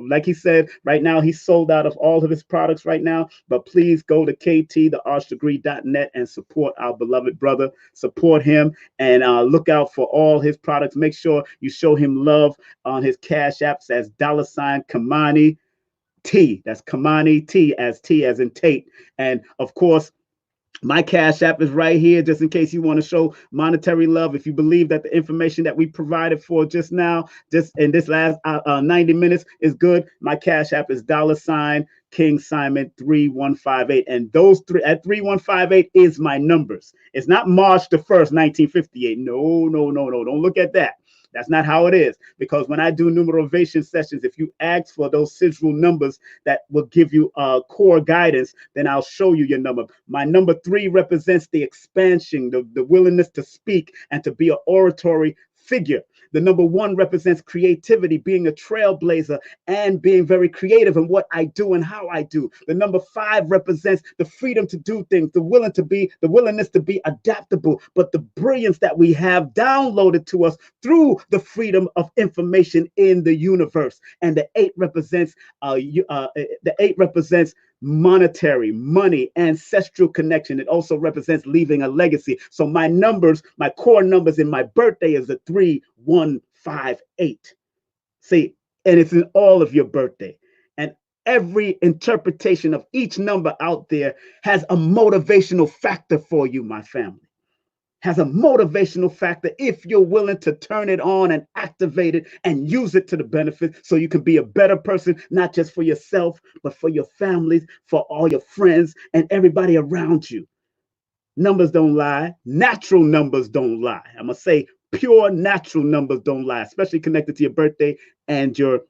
Like he said, right now he's sold out of all of his products right now. But please go to kttheartsdegree.net and support our beloved brother. Support him and look out for all his products. Make sure you show him love on his Cash Apps as $KamaniT. That's KamaniT, as T as in Tate. And of course, my Cash App is right here, just in case you want to show monetary love. If you believe that the information that we provided for just now, just in this last 90 minutes is good, my Cash App is $King Simon 3158. And those three at 3158 is my numbers. It's not March the 1st, 1958. No. Don't look at that. That's not how it is, because when I do numerovation sessions, if you ask for those sigil numbers that will give you core guidance, then I'll show you your number. My number 3 represents the expansion, the willingness to speak and to be an oratory figure. The number 1 represents creativity, being a trailblazer and being very creative in what I do and how I do. The number 5 represents the freedom to do things, the willingness to be adaptable, but the brilliance that we have downloaded to us through the freedom of information in the universe. And the 8 represents monetary, money, ancestral connection. It also represents leaving a legacy. So my numbers, my core numbers in my birthday is a 3, 1, 5, 8. See, and it's in all of your birthday. And every interpretation of each number out there has a motivational factor for you, my family. Has a motivational factor if you're willing to turn it on and activate it and use it to the benefit so you can be a better person, not just for yourself, but for your families, for all your friends and everybody around you. Numbers don't lie. Natural numbers don't lie. I'm going to say pure natural numbers don't lie, especially connected to your birthday and your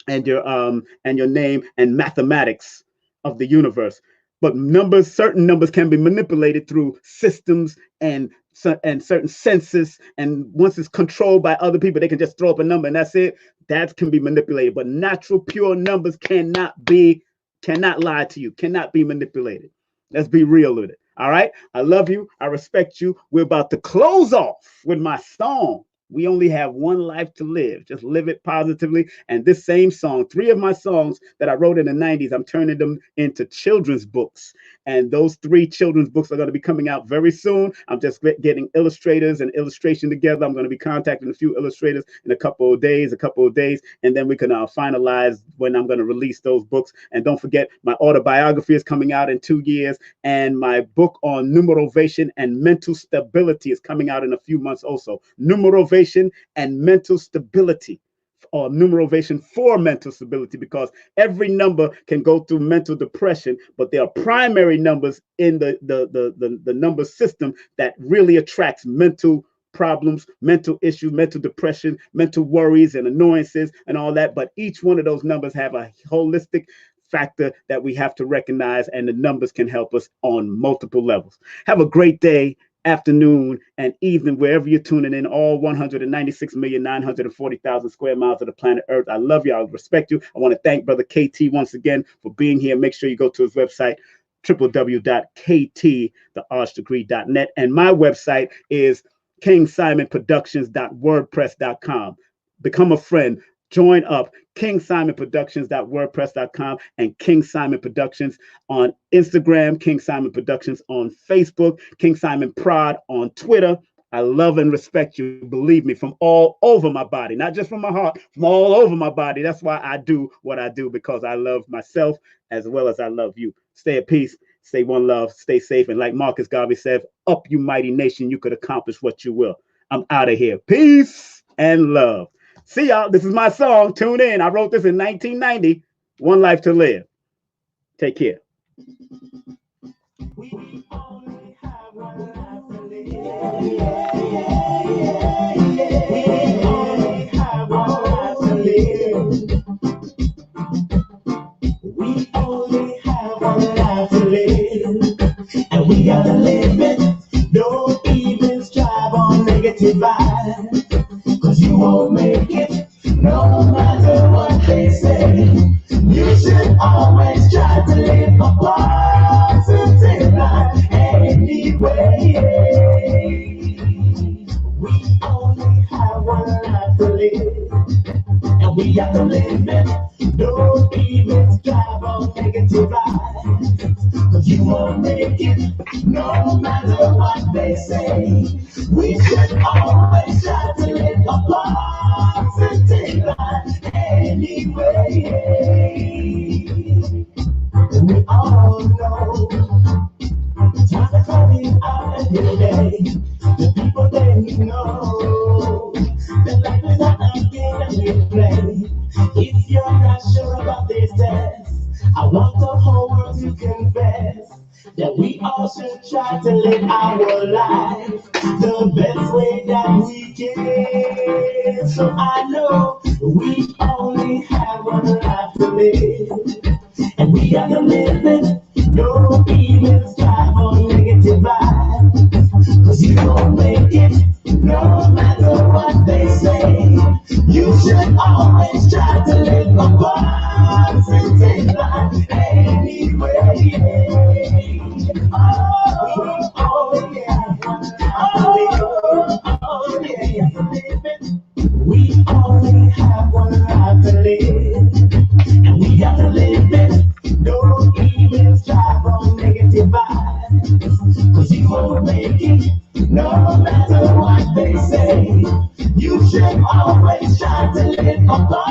name and mathematics of the universe. But certain numbers can be manipulated through systems and certain senses. And once it's controlled by other people, they can just throw up a number and that's it. That can be manipulated. But natural, pure numbers cannot lie to you, cannot be manipulated. Let's be real with it. All right. I love you. I respect you. We're about to close off with my song. We only have one life to live. Just live it positively. And this same song, 3 of my songs that I wrote in the 90s, I'm turning them into children's books. And those 3 children's books are going to be coming out very soon. I'm just getting illustrators and illustration together. I'm going to be contacting a few illustrators in a couple of days, and then we can finalize when I'm going to release those books. And don't forget, my autobiography is coming out in 2 years, and my book on numerovation and mental stability is coming out in a few months also. Numerovation and mental stability, or numerovation for mental stability, because every number can go through mental depression, but there are primary numbers in the number system that really attracts mental problems, mental issues, mental depression, mental worries and annoyances and all that. But each one of those numbers have a holistic factor that we have to recognize, and the numbers can help us on multiple levels. Have a great day, afternoon, and evening, wherever you're tuning in, all 196,940,000 square miles of the planet Earth. I love you. I respect you. I want to thank Brother KT once again for being here. Make sure you go to his website, www.ktthearchdegree.net. And my website is kingsimonproductions.wordpress.com. Become a friend. Join up, kingsimonproductions.wordpress.com and King Simon Productions on Instagram, King Simon Productions on Facebook, King Simon Prod on Twitter. I love and respect you, believe me, from all over my body, not just from my heart, from all over my body. That's why I do what I do, because I love myself as well as I love you. Stay at peace, stay one love, stay safe. And like Marcus Garvey said, up you mighty nation, you could accomplish what you will. I'm out of here. Peace and love. See y'all. This is my song. Tune in. I wrote this in 1990. One life to live. Take care. We only have one life to live. We only have one life to live. We only have one life to live. And we gotta live it. Don't even strive on negative vibes. Cause you won't make it, no matter what they say. You should always try to live a positive life anyway. We only have one life to live, and we have to live it. Don't even strive on negative vibes, cause you won't make it, no matter what they say. We should always try to live a positive life anyway. We all know times are coming out every day. The people they know that life is not a game that we play. If you're not sure about this test, I want the whole world to confess that we all should try to live our life the best way that we can. So I know we only have one life to live, and we gotta live it. Don't even strive on negative vibes, cause you won't make it, no matter what they say. 'cause you won't make it, no matter what they say. You should always try to live above